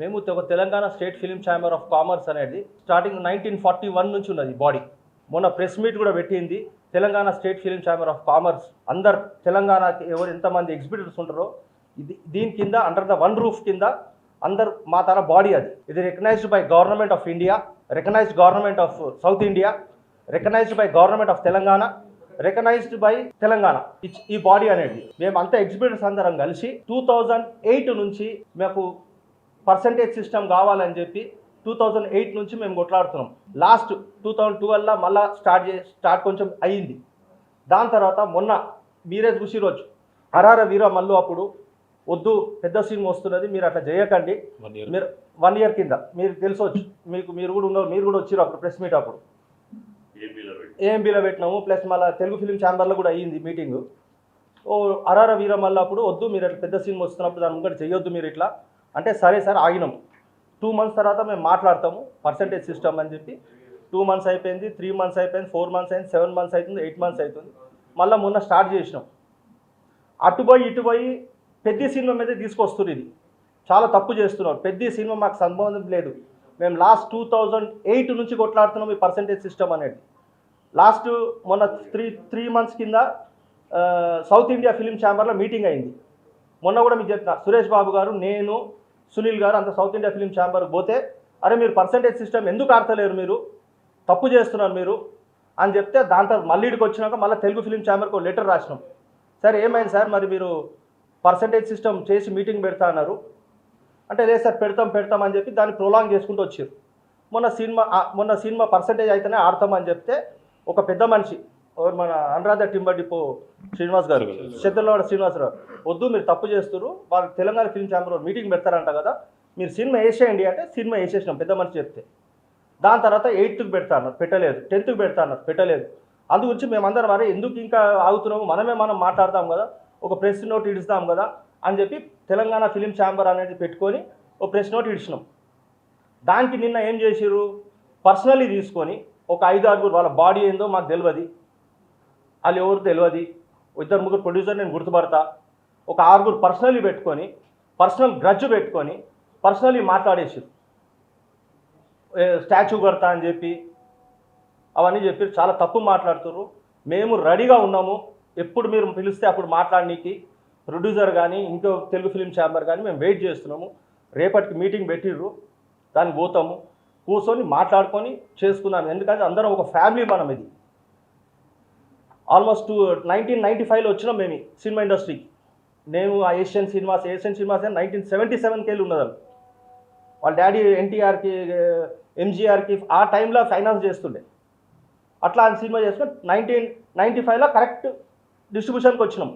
మేము ఒక Telangana state film chamber of commerce అనేది స్టార్టింగ్ 1941 నుంచి ఉన్నది బాడీ. మొన్న ప్రెస్ మీట్ కూడా పెట్టింది. Telangana state film chamber of commerce అందరు తెలంగాణకి ఎవరు ఎంతమంది ఎగ్జిబిటర్స్ ఉంటారో దీని కింద అండర్ ద వన్ రూఫ్ కింద అందరు మా తన బాడీ అది. ఇది recognised by government of India, recognised government of South India, recognised by government of Telangana, recognised by Telangana. ఈ బాడీ అనేది మేము అంతా ఎగ్జిబిటర్స్ అందరం కలిసి 2008 నుంచి మాకు పర్సంటేజ్ సిస్టమ్ కావాలని చెప్పి 2008 నుంచి మేము కొట్లాడుతున్నాం. లాస్ట్ 2012 మళ్ళీ స్టార్ట్ కొంచెం అయ్యింది. దాని తర్వాత మొన్న మీరే చూసి రోజు హరార వీర మల్లు అప్పుడు వద్దు పెద్ద సినిమా వస్తున్నది, మీరు అట్లా చేయకండి. మీరు 1 year కింద మీరు తెలిసొచ్చు, మీరు కూడా ఉన్నారు, మీరు కూడా వచ్చారు అప్పుడు ప్రెస్ మీట్. అప్పుడు ఏఎంబీలో పెట్టినాము, ప్లస్ మళ్ళీ తెలుగు ఫిలిం ఛాంబర్లో కూడా అయ్యింది మీటింగు. హరార వీర మల్లు అప్పుడు వద్దు మీరు అట్లా పెద్ద సినిమా వస్తున్నప్పుడు దాని ముంగట చేయొద్దు మీరు ఇట్లా అంటే, సరే సార్ ఆగినాం. 2 months తర్వాత మేము మాట్లాడతాము పర్సంటేజ్ సిస్టమ్ అని చెప్పి. 2 months అయిపోయింది, 3 months అయిపోయింది, 4 months అయింది, 7 months అవుతుంది, 8 months అవుతుంది. మళ్ళీ మొన్న స్టార్ట్ చేసినాం. ఇటుపోయి పెద్ద సినిమా మీద తీసుకొస్తున్నారు. ఇది చాలా తప్పు చేస్తున్నారు. పెద్ద సినిమా మాకు సంబంధం లేదు. మేము లాస్ట్ 2008 నుంచి కొట్లాడుతున్నాం ఈ పర్సంటేజ్ సిస్టమ్ అనేది. లాస్ట్ మొన్న 3 months కింద సౌత్ ఇండియా ఫిలిం ఛాంబర్లో మీటింగ్ అయింది. మొన్న కూడా మీకు చెప్తున్నా, సురేష్ బాబు గారు, నేను, సునీల్ గారు అంత సౌత్ ఇండియా ఫిలిం ఛాంబర్కి పోతే, అరే మీరు పర్సంటేజ్ సిస్టమ్ ఎందుకు ఆడతలేరు, మీరు తప్పు చేస్తున్నారు మీరు అని చెప్తే, దాని తర్వాత మళ్ళీ ఇక్కడికి వచ్చినాక మళ్ళీ తెలుగు ఫిలిం ఛాంబర్కి లెటర్ రాసినాం. సార్ ఏమైంది సార్, మరి మీరు పర్సంటేజ్ సిస్టమ్ చేసి మీటింగ్ పెడతా అన్నారు అంటే, లేదు సార్ పెడతాం అని చెప్పి దాన్ని ప్రొలాంగ్ చేసుకుంటూ వచ్చారు. మొన్న సినిమా పర్సంటేజ్ అయితేనే ఆడతామని చెప్తే ఒక పెద్ద మనిషి మన అనురాధ టింబర్ డిపో శ్రీనివాస్ గారు, శత్రులవాడ శ్రీనివాసరావు, వద్దు మీరు తప్పు చేస్తారు, వాళ్ళు తెలంగాణ ఫిల్మ్ ఛాంబర్ మీటింగ్ పెడతారంట కదా, మీరు సినిమా వేసేయండి అంటే సినిమా వేసేసినాం పెద్ద మనిషి చెప్తే. దాని తర్వాత 8th పెడతా అన్నారు, పెట్టలేదు. 10th పెడతా అన్నారు, పెట్టలేదు. అందు గురించి మేమందరం వారే ఎందుకు ఇంకా ఆగుతున్నాము, మనం మాట్లాడతాం కదా, ఒక ప్రెస్ నోట్ ఇడుస్తాం కదా అని చెప్పి తెలంగాణ ఫిలిం ఛాంబర్ అనేది పెట్టుకొని ఒక ప్రెస్ నోట్ ఇడిచినాం. దానికి నిన్న ఏం చేసిర్రు, పర్సనల్లీ తీసుకొని ఒక 5-6 వాళ్ళ బాడీ ఏందో మాకు తెలియదు, వాళ్ళు ఎవరు తెలియదు, 2-3 ప్రొడ్యూసర్ నేను గుర్తుపడతా, ఒక 6 పర్సనల్లీ పెట్టుకొని పర్సనల్ గ్రడ్జ్ పెట్టుకొని పర్సనల్లీ మాట్లాడేసారు. స్టాచ్యూ కడతా అని చెప్పి అవన్నీ చెప్పి చాలా తప్పు మాట్లాడుతున్నారు. మేము రెడీగా ఉన్నాము, ఎప్పుడు మీరు పిలిస్తే అప్పుడు మాట్లాడనీకి ప్రొడ్యూసర్ కానీ ఇంకో తెలుగు ఫిలిం ఛాంబర్ కానీ మేము వెయిట్ చేస్తున్నాము. రేపటికి మీటింగ్ పెట్టిర్రు, దానికి పోతాము, కూర్చొని మాట్లాడుకొని చేసుకున్నాము. ఎందుకంటే అందరం ఒక ఫ్యామిలీ. మనం ఇది ఆల్మోస్ట్ 1995లో వచ్చినాం మేము సినిమా ఇండస్ట్రీకి. నేను ఆ ఏషియన్ సినిమాస్ 1977కి వెళ్ళి ఉన్నదాన్ని. వాళ్ళ డాడీ ఎన్టీఆర్కి, ఎంజీఆర్కి ఆ టైంలో ఫైనాన్స్ చేస్తుండే. అట్లా ఆ సినిమా చేసుకుని 1995లో కరెక్ట్ డిస్ట్రిబ్యూషన్కి వచ్చినాం.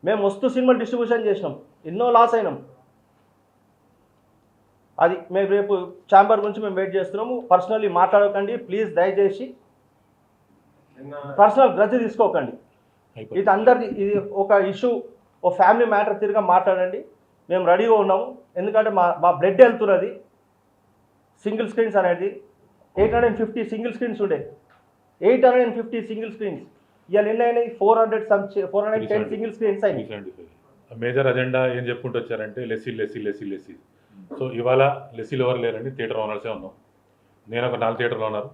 మేము వస్తూ సినిమా డిస్ట్రిబ్యూషన్ చేసినాం, ఎన్నో లాస్ అయినాం. అది మేము రేపు ఛాంబర్ గురించి మేము వెయిట్ చేస్తున్నాము. పర్సనల్లీ మాట్లాడకండి ప్లీజ్, దయచేసి పర్సనల్ గ్రజ్ తీసుకోకండి. ఇది అందరిది, ఇది ఒక ఇష్యూ, ఒక ఫ్యామిలీ మ్యాటర్ తిరిగా మాట్లాడండి. మేము రెడీగా ఉన్నాము. ఎందుకంటే మా బ్లడ్ వెళ్తున్నది. సింగిల్ స్క్రీన్స్ అనేది 850 సింగిల్ స్క్రీన్స్ ఉండే, 850 సింగిల్ స్క్రీన్స్. ఇవాళ ఎన్ని అయినాయి, 410 సింగిల్ స్క్రీన్స్ అయినాయి. మేజర్ అజెండా ఏం చెప్పుకుంటూ వచ్చారంటే లెస్సీ. సో ఇవాళ లెస్సీలు ఎవరు లేరండి, థియేటర్ ఓనర్సే ఉన్నాం. నేను ఒక 4 థియేటర్లో ఉన్నారు,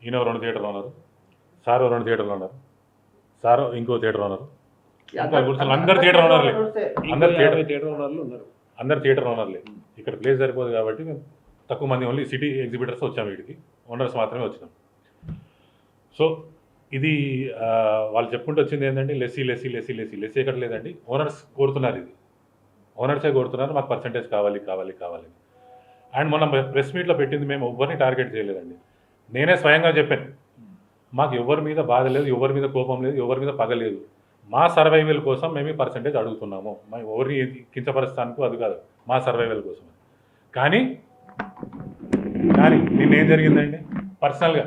ఈయన 2 థియేటర్లో ఉన్నారు, సార్ 2 థియేటర్లో ఉన్నారు, సార్ ఇంకో థియేటర్ ఉన్నారు, అందరు థియేటర్ ఓనర్లే, అందరు థియేటర్ ఓనర్లే. ఇక్కడ ప్లేస్ సరిపోదు కాబట్టి మేము తక్కువ మంది ఓన్లీ సిటీ ఎగ్జిబిటర్స్ వచ్చాము, వీడికి ఓనర్స్ మాత్రమే వచ్చినాం. సో ఇది వాళ్ళు చెప్పుకుంటూ వచ్చింది ఏంటంటే లెస్సీ ఎక్కడ లేదండి, ఓనర్స్ కోరుతున్నారు, ఇది ఓనర్సే కోరుతున్నారు, మాకు పర్సంటేజ్ కావాలి. అండ్ మొన్న ప్రెస్ మీట్లో పెట్టింది మేము ఎవరిని టార్గెట్ చేయలేదండి. నేనే స్వయంగా చెప్పాను, మాకు ఎవరి మీద బాధ లేదు, ఎవరి మీద కోపం లేదు, ఎవరి మీద పగ లేదు. మా సర్వైవల్ కోసం మేము ఈ పర్సంటేజ్ అడుగుతున్నాము. మా ఎవరిని కించపరుస్తానికి అది కాదు, మా సర్వైవల్ కోసం. కానీ నిన్నేం జరిగిందండి, పర్సనల్గా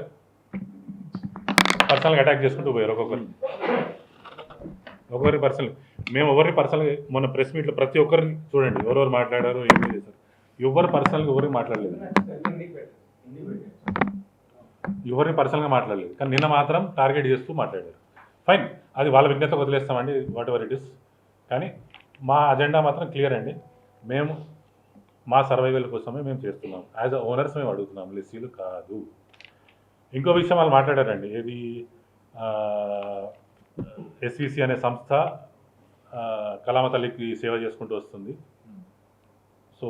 అటాక్ చేసుకుంటూ పోయారు ఒక్కొక్కరి పర్సనల్. మేము ఎవరిని పర్సనల్గా మొన్న ప్రెస్ మీట్లో ప్రతి ఒక్కరిని చూడండి, ఎవరెవరు మాట్లాడారు, ఏమేమి చేశారు, ఎవరు పర్సనల్గా ఎవరికి మాట్లాడలేదు, కానీ నిన్న మాత్రం టార్గెట్ చేస్తూ మాట్లాడారు. ఫైన్, అది వాళ్ళ విజ్ఞత వదిలేస్తామండి, వాట్ ఎవర్ ఇట్ ఇస్. కానీ మా అజెండా మాత్రం క్లియర్ అండి. మేము మా సర్వైవల్ కోసమే మేము చేస్తున్నాం. యాజ్ అ ఓనర్స్ మేము అడుగుతున్నాం, లెస్సీలు కాదు. ఇంకో విషయం వాళ్ళు మాట్లాడారండి, ఏది ఎస్విసి అనే సంస్థ కలామ తల్లికి సేవ చేసుకుంటూ వస్తుంది. సో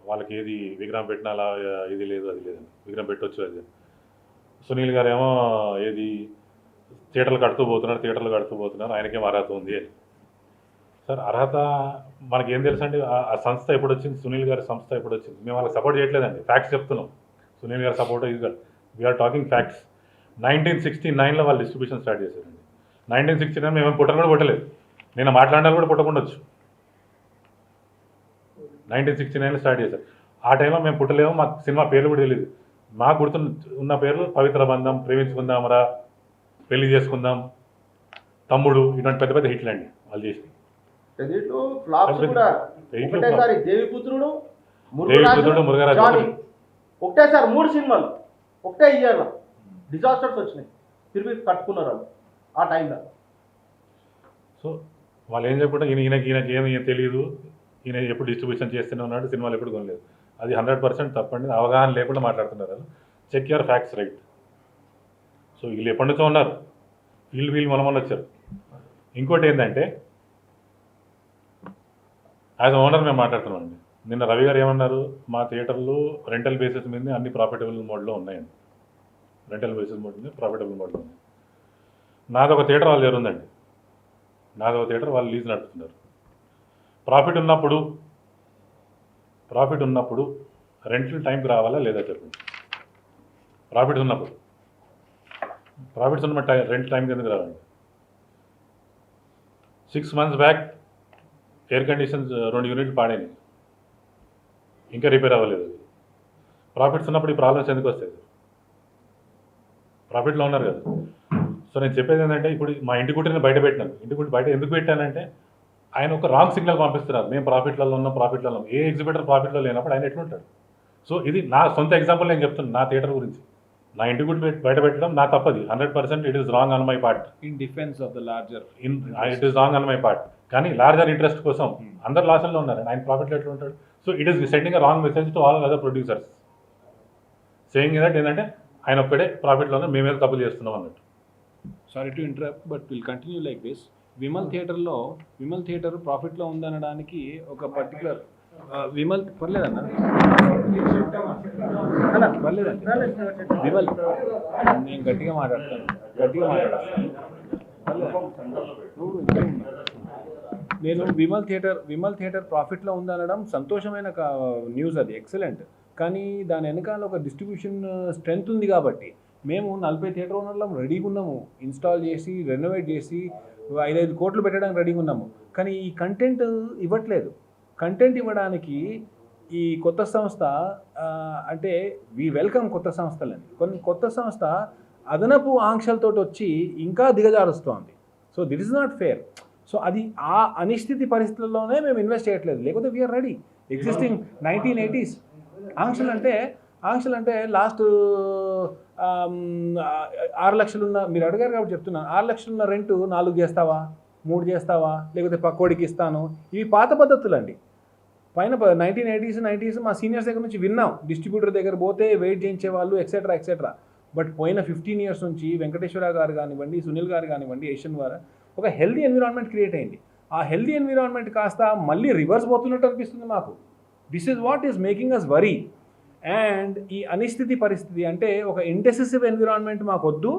వాళ్ళకి ఏది విగ్రహం పెట్టినా అలా ఇది లేదు అది లేదండి, విగ్రహం పెట్టవచ్చు అది. సునీల్ గారు ఏమో ఏది థియేటర్లు కడుతూ పోతున్నారు, ఆయనకేం అర్హత ఉంది అని. సార్ అర్హత మనకేం తెలుసు అండి? ఆ సంస్థ ఎప్పుడు వచ్చింది, సునీల్ గారి సంస్థ ఎప్పుడు వచ్చింది? మేము వాళ్ళకి సపోర్ట్ చేయట్లేదండి, ఫ్యాక్ట్స్ చెప్తున్నాం. సునీల్ గారి సపోర్ట్ ఇది కాదు, వీఆర్ టాకింగ్ ఫ్యాక్ట్స్. 1969లో వాళ్ళు డిస్ట్రిబ్యూషన్ స్టార్ట్ చేశారండి. 1969 మేము పుట్టను కూడా పుట్టలేదు, నేను మాట్లాడాలి కూడా పుట్టకుండొచ్చు. 1969లో స్టార్ట్ చేశారు. ఆ టైంలో మేము పుట్టలేము, మాకు సినిమా పేర్లు కూడా తెలియదు. మాకు గుర్తున్న పేర్లు పవిత్ర బంధం, ప్రేమించుకుందామరా, పెళ్లి చేసుకుందాం, తమ్ముడు, ఇటువంటి పెద్ద పెద్ద హిట్లు అండి వాళ్ళు చేసి. దేవిపుత్రుడు, మురుగరాజు ఒకటేసారి 3 సినిమాలు ఒకటే ఇయర్లో డిజాస్టర్స్ వచ్చినాయి, తిరిగి కట్టుకున్నారు వాళ్ళు ఆ టైంలో. సో వాళ్ళు ఏం చెప్పకుండా ఈయనకి ఏమి తెలియదు, ఈయన ఎప్పుడు డిస్ట్రిబ్యూషన్ చేస్తూనే ఉన్నాడు, సినిమాలు ఎప్పుడు కొనలేదు. అది 100% తప్పండి, అవగాహన లేకుండా మాట్లాడుతున్నారు వాళ్ళు. Check your facts right. So వీళ్ళు ఎప్పటి నుంచో ఉన్నారు, వీళ్ళు మొన్న వచ్చారు. ఇంకోటి ఏంటంటే యాజ్ ఓనర్ మేము మాట్లాడుతున్నామండి. నిన్న రవి గారు ఏమన్నారు, మా థియేటర్లు రెంటల్ బేసిస్ మీద అన్ని ప్రాఫిటబుల్ మోడ్లో ఉన్నాయండి. రెంటల్ బేసిస్ మోడ్ మీద ప్రాఫిటబుల్ మోడ్లో ఉన్నాయి. నాదొక థియేటర్ వాళ్ళ దగ్గర ఉందండి, నాదొక థియేటర్ వాళ్ళు లీజ్ నడుపుతున్నారు. ప్రాఫిట్ ఉన్నప్పుడు రెంటల్ టైంకి రావాలా లేదా చెప్పండి? ప్రాఫిట్స్ ఉన్నప్పుడు రెంట్ టైంకి ఎందుకు రావండి? 6 months బ్యాక్ ఎయిర్ కండిషన్స్ 2 యూనిట్లు పాడైనాయి, ఇంకా రిపేర్ అవ్వలేదు. ప్రాఫిట్స్ ఉన్నప్పుడు ఈ ప్రాబ్లమ్స్ ఎందుకు వస్తాయి? ప్రాఫిట్లో ఉన్నారు కదా. సో నేను చెప్పేది ఏంటంటే, ఇప్పుడు మా ఇంటి గుట్టిని బయట పెట్టినాను. ఇంటి గుట్టి బయట ఎందుకు పెట్టానంటే, ఆయన ఒక రాంగ్ సిగ్నల్ పంపిస్తున్నారు, మేము ప్రాఫిట్లలో ఉన్నాం. ఏ ఎగ్జిబిటర్ ప్రాఫిట్లో లేనప్పుడు ఆయన ఎట్లుంటాడు? సో ఇది నా సొంత ఎగ్జాంపుల్ నేను చెప్తున్నాను నా థియేటర్ గురించి. నా ఇంటి గుట్టి బయట పెట్టడం నా తప్పది, 100% it is wrong on my part. In defence of the larger, it is wrong on my part. కానీ లార్జర్ ఇంట్రెస్ట్ కోసం అందరు లాస్లో ఉన్నారు, ఆయన ప్రాఫిట్లో ఎట్లా ఉంటాడు? So it is sending a wrong message to all other producers, saying that ఏంటంటే ఆయన ఒక్కడే ప్రాఫిట్లో ఉన్నారు, మేమేదో తప్పులు చేస్తున్నాం అన్నట్టు. Sorry to interrupt, but will continue like this. Vimal theatre ప్రాఫిట్లో ఉందనడానికి ఒక పర్టికులర్ విమల్ పర్లేదన్నా, పర్లేదండి విమల్, నేను గట్టిగా మాట్లాడతాను. నేను విమల్ థియేటర్ ప్రాఫిట్లో ఉందనడం సంతోషమైన న్యూస్, అది ఎక్సలెంట్. కానీ దాని వెనకాల ఒక డిస్ట్రిబ్యూషన్ స్ట్రెంగ్త్ ఉంది కాబట్టి మేము 40 థియేటర్ ఓనర్లం రెడీగా ఉన్నాము, ఇన్స్టాల్ చేసి రెనోవేట్ చేసి 5 కోట్లు పెట్టడానికి రెడీగా ఉన్నాము. కానీ ఈ కంటెంట్ ఇవ్వట్లేదు. కంటెంట్ ఇవ్వడానికి ఈ కొత్త సంస్థ అంటే వి వెల్కమ్ కొత్త సంస్థలని, కొన్ని కొత్త సంస్థ అదనపు ఆంక్షలతో వచ్చి ఇంకా దిగజారుస్తోంది. So that is not fair. So అది ఆ అనిశ్చితి పరిస్థితుల్లోనే మేము ఇన్వెస్ట్ చేయట్లేదు, లేకపోతే వీఆర్ రెడీ. ఎగ్జిస్టింగ్ 1980s ఆంక్షలు అంటే లాస్ట్ 6 లక్షలున్న, మీరు అడిగారు కాబట్టి చెప్తున్నాను, 6 లక్షలున్న రెంట్ 4 చేస్తావా, 3 చేస్తావా, లేకపోతే పక్కోడికి ఇస్తాను, ఇవి పాత పద్ధతులు అండి. పైన 1980s 90s మా సీనియర్స్ దగ్గర నుంచి విన్నాం, డిస్ట్రిబ్యూటర్ దగ్గర పోతే వెయిట్ చేయించే వాళ్ళు ఎక్సెట్రా. బట్ పోయిన 15 years నుంచి వెంకటేశ్వర గారు కానివ్వండి, సునీల్ గారు కానివ్వండి, ఏషియన్ వారు ఒక హెల్దీ ఎన్విరాన్మెంట్ క్రియేట్ అయింది. ఆ హెల్దీ ఎన్విరాన్మెంట్ కాస్త మళ్ళీ రివర్స్ పోతున్నట్టు అనిపిస్తుంది మాకు. This is what is making us worry. And ఈ అనిశ్చితి పరిస్థితి అంటే ఒక ఇండెసిసివ్ ఎన్విరాన్మెంట్ మాకు వద్దు,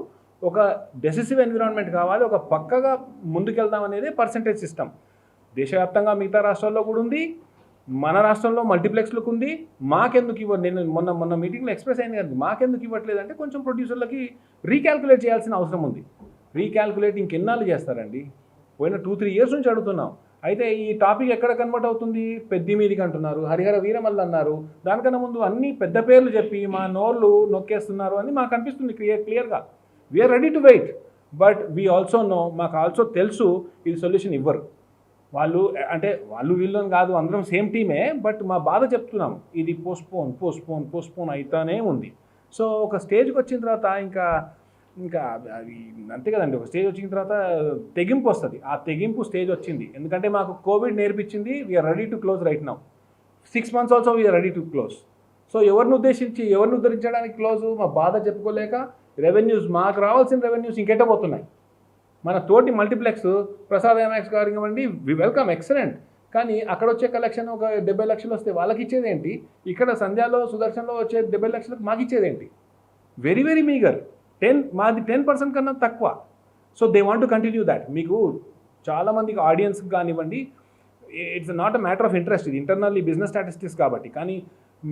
ఒక డెసిసివ్ ఎన్విరాన్మెంట్ కావాలి, ఒక పక్కగా ముందుకెళ్దాం అనేది పర్సంటేజ్ సిస్టమ్. దేశవ్యాప్తంగా మిగతా రాష్ట్రాల్లో కూడా ఉంది, మన రాష్ట్రంలో మల్టీప్లెక్స్లకు ఉంది. మాకెందుకు నేను మొన్న మీటింగ్లో ఎక్స్ప్రెస్ అయింది కదా, మాకెందుకు ఇవ్వట్లేదు అంటే కొంచెం ప్రొడ్యూసర్లకి రీక్యాల్కులేట్ చేయాల్సిన అవసరం ఉంది. రీక్యాల్కులేట్ ఇంకెన్నాళ్ళు చేస్తారండి? పోయిన 2-3 years నుంచి అడుగుతున్నాం. అయితే ఈ టాపిక్ ఎక్కడ కన్వర్ట్ అవుతుంది? పెద్ది మీదికి అంటున్నారు, హరిహర వీరమల్లు అన్నారు, దానికన్నా ముందు అన్ని పెద్ద పేర్లు చెప్పి మా నోర్లు నొక్కేస్తున్నారు అని మాకు అనిపిస్తుంది క్లియర్గా. We are ready to wait, but we also know, మాకు ఆల్సో తెలుసు ఇది సొల్యూషన్ ఇవ్వరు వాళ్ళు. అంటే వాళ్ళు వీళ్ళని కాదు, అందరం సేమ్ టీమే, బట్ మా బాధ చెప్తున్నాం, ఇది పోస్ట్పోన్ అవుతానే ఉంది. సో ఒక స్టేజ్కి వచ్చిన తర్వాత ఇంకా అది అంతే కదండి, ఒక స్టేజ్ వచ్చిన తర్వాత తెగింపు వస్తుంది. ఆ తెగింపు స్టేజ్ వచ్చింది, ఎందుకంటే మాకు కోవిడ్ నేర్పించింది we are ready to close right now. 6 months also we are ready to close. So ఎవరిని ఉద్దేశించి ఎవరిని ఉద్ధరించడానికి క్లోజు, మా బాధ చెప్పుకోలేక రెవెన్యూస్, మాకు రావాల్సిన రెవెన్యూస్ ఇంకెట పోతున్నాయి. మన తోటి మల్టీప్లెక్స్ ప్రసాద్ ఎంఎక్స్ గారు ఇవ్వండి, వి వెల్కమ్, ఎక్సలెంట్. కానీ అక్కడ వచ్చే కలెక్షన్ ఒక 70 లక్షలు వస్తే వాళ్ళకి ఇచ్చేది ఏంటి? ఇక్కడ సంధ్యాలో సుదర్శన్లో వచ్చే 70 లక్షలకు మాకు ఇచ్చేది ఏంటి? Very very meagre. మాది 10% కన్నా తక్కువ. So they want to continue that. మీకు చాలామందికి ఆడియన్స్కి కానివ్వండి, it's not a matter of interest, ఇది ఇంటర్నల్లీ బిజినెస్ స్టాటిస్టిక్స్ కాబట్టి. కానీ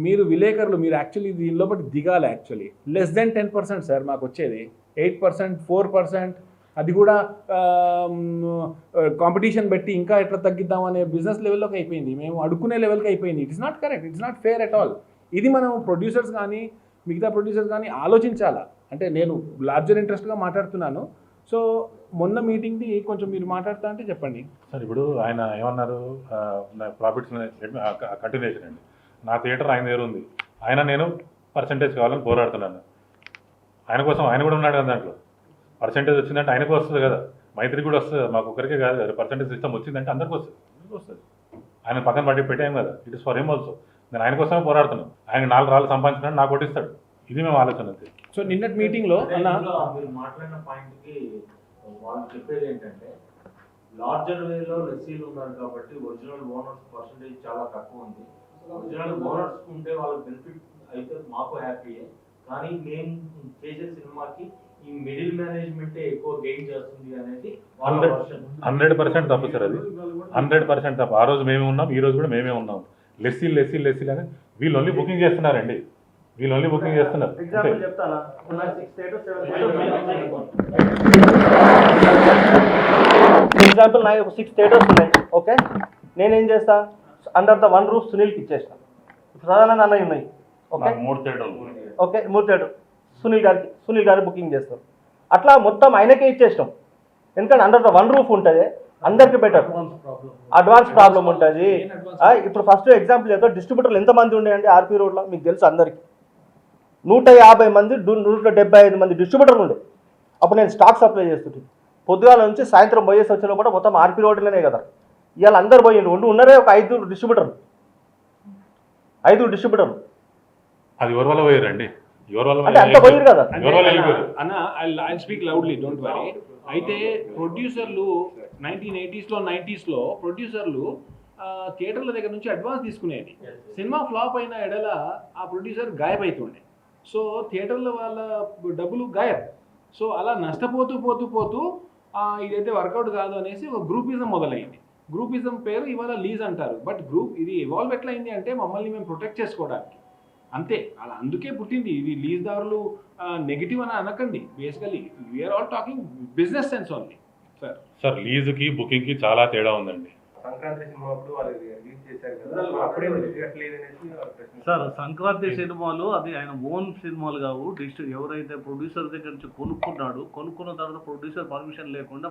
మీరు విలేకరులు, మీరు యాక్చువల్లీ దీనిలో బట్టి దిగాలి. యాక్చువల్లీ లెస్ దెన్ 10% సార్ మాకు వచ్చేది. 8%, 4%, అది కూడా కాంపిటీషన్ పెట్టి ఇంకా ఎట్లా తగ్గిద్దామనే బిజినెస్ లెవెల్లోకి అయిపోయింది. మేము అడుక్కునే లెవెల్కి అయిపోయింది. It is not correct, it's not fair at all. ఇది మనం ప్రొడ్యూసర్స్ కానీ మిగతా ప్రొడ్యూసర్స్ కానీ ఆలోచించాలా. అంటే నేను లార్జర్ ఇంట్రెస్ట్గా మాట్లాడుతున్నాను. సో మొన్న మీటింగ్ది కొంచెం మీరు మాట్లాడుతా అంటే చెప్పండి సార్. ఇప్పుడు ఆయన ఏమన్నారు, ప్రాఫిట్స్ కంటిన్యూషన్ అండి. నా థియేటర్ ఆయన దగ్గర ఉంది, నేను పర్సంటేజ్ కావాలని పోరాడుతున్నాను. ఆయన కోసం ఆయన కూడా ఉన్నాడు కదా దాంట్లో. పర్సంటేజ్ వచ్చిందంటే ఆయనకు వస్తుంది కదా, మైత్రికి కూడా వస్తుంది, మాకు ఒకరికే కాదు కదా. పర్సంటేజ్ సిస్టమ్ వచ్చిందంటే అందరికీ వస్తుంది. ఆయన పక్కన పట్టి పెట్టాం కదా, it is for him also. నేను ఆయన కోసమే పోరాడుతున్నాను. ఆయన 4 రాళ్ళు సంపాదించినాడు, నాకు కొట్టిస్తాడు. ఇది మేము ఆలోచన అంతే. సో నిన్నటి మీటింగ్లో మీరు మాట్లాడిన పాయింట్కి వాళ్ళు చెప్పేది ఏంటంటే, లార్జర్ వేలో లెస్సీలు ఉన్నారు కాబట్టి ఒరిజినల్ ఓనర్స్ పర్సంటేజ్ చాలా తక్కువ ఉంది. ఒరిజినల్ ఓనర్స్ ఉంటే వాళ్ళకి బెనిఫిట్ అయితే మాకు హ్యాపీయే. కానీ మేము చేసే సినిమాకి ఈ మిడిల్ మేనేజ్మెంటే ఎక్కువ గెయిన్ చేస్తుంది అనేది 100% తప్పు సార్. అది 100% తప్పు. ఆ రోజు మేమే ఉన్నాం, ఈ రోజు కూడా మేమే ఉన్నాం. లెస్సీలు అని వీళ్ళు ఓన్లీ బుకింగ్ చేస్తున్నారండి. ఎగ్జాంపుల్ చెప్తానా, ఎగ్జాంపుల్ నా 6 థియేటర్స్ ఉన్నాయి. ఓకే, నేనేం చేస్తా, అండర్ ద వన్ రూఫ్ సునీల్కి ఇచ్చేస్తా. సాధారణంగా అన్నవి ఉన్నాయి. ఓకే, 3 థియేటర్లు. ఓకే, 3 థియేటర్ సునీల్ గారు బుకింగ్ చేస్తారు. అట్లా మొత్తం ఆయనకే ఇచ్చేస్తాం. ఎందుకంటే అండర్ ద వన్ రూఫ్ ఉంటుంది, అందరికి బెటర్. అడ్వాన్స్ ప్రాబ్లం ఉంటుంది. ఇప్పుడు ఫస్ట్ ఎగ్జాంపుల్ చెప్తా, డిస్ట్రిబ్యూటర్లు ఎంతమంది ఉండేయండి ఆర్పీ రోడ్లో మీకు తెలుసు అందరికీ. 150 మంది 175 మంది డిస్ట్రిబ్యూటర్లు ఉండే. అప్పుడు నేను స్టాక్ సప్లై చేస్తుంటే పొద్దుగాల నుంచి సాయంత్రం పోయేసి వచ్చిన కూడా మొత్తం ఆర్పీ రోడ్లోనే కదా. ఇవాళ అందరు పోయిండు, ఉన్నారే ఒక 5 డిస్ట్రిబ్యూటర్లు. అది ఎవరి వల్ల పోయారండి? అంటే అంత పోయారు కదా అన్న. I speak loudly, don't worry. అయితే ప్రొడ్యూసర్లు 1980s, 90s ప్రొడ్యూసర్లు థియేటర్ల దగ్గర నుంచి అడ్వాన్స్ తీసుకునేది. సినిమా ఫ్లాప్ అయిన ఎడల ఆ ప్రొడ్యూసర్ గాయబైతుండే. సో థియేటర్ల వాళ్ళ డబ్బులు గాయబ్. సో అలా నష్టపోతూ ఇదైతే వర్కౌట్ కాదు అనేసి ఒక గ్రూపిజం మొదలైంది. గ్రూపిజం పేరు ఇవాళ లీజ్ అంటారు. బట్ ఇది ఇవాల్వ్ ఎట్లయింది అంటే మమ్మల్ని మేము ప్రొటెక్ట్ చేసుకోవడానికి అంతే. అలా అందుకే పుట్టింది ఇది. లీజ్ దారులు నెగిటివ్ అని అనకండి. Basically we are all talking business sense only sir. లీజుకి బుకింగ్కి చాలా తేడా ఉందండి. సంక్రాంతి సినిమా అప్పుడు వాళ్ళు రిలీజ్ చేశారు కదా, అప్పుడే సార్ సంక్రాంతి సినిమాలు అది ఆయన ఓన్ సినిమాలు కావు. ఎవరైతే ప్రొడ్యూసర్ దగ్గర నుంచి కొనుక్కున్న తర్వాత ప్రొడ్యూసర్ పర్మిషన్ లేకుండా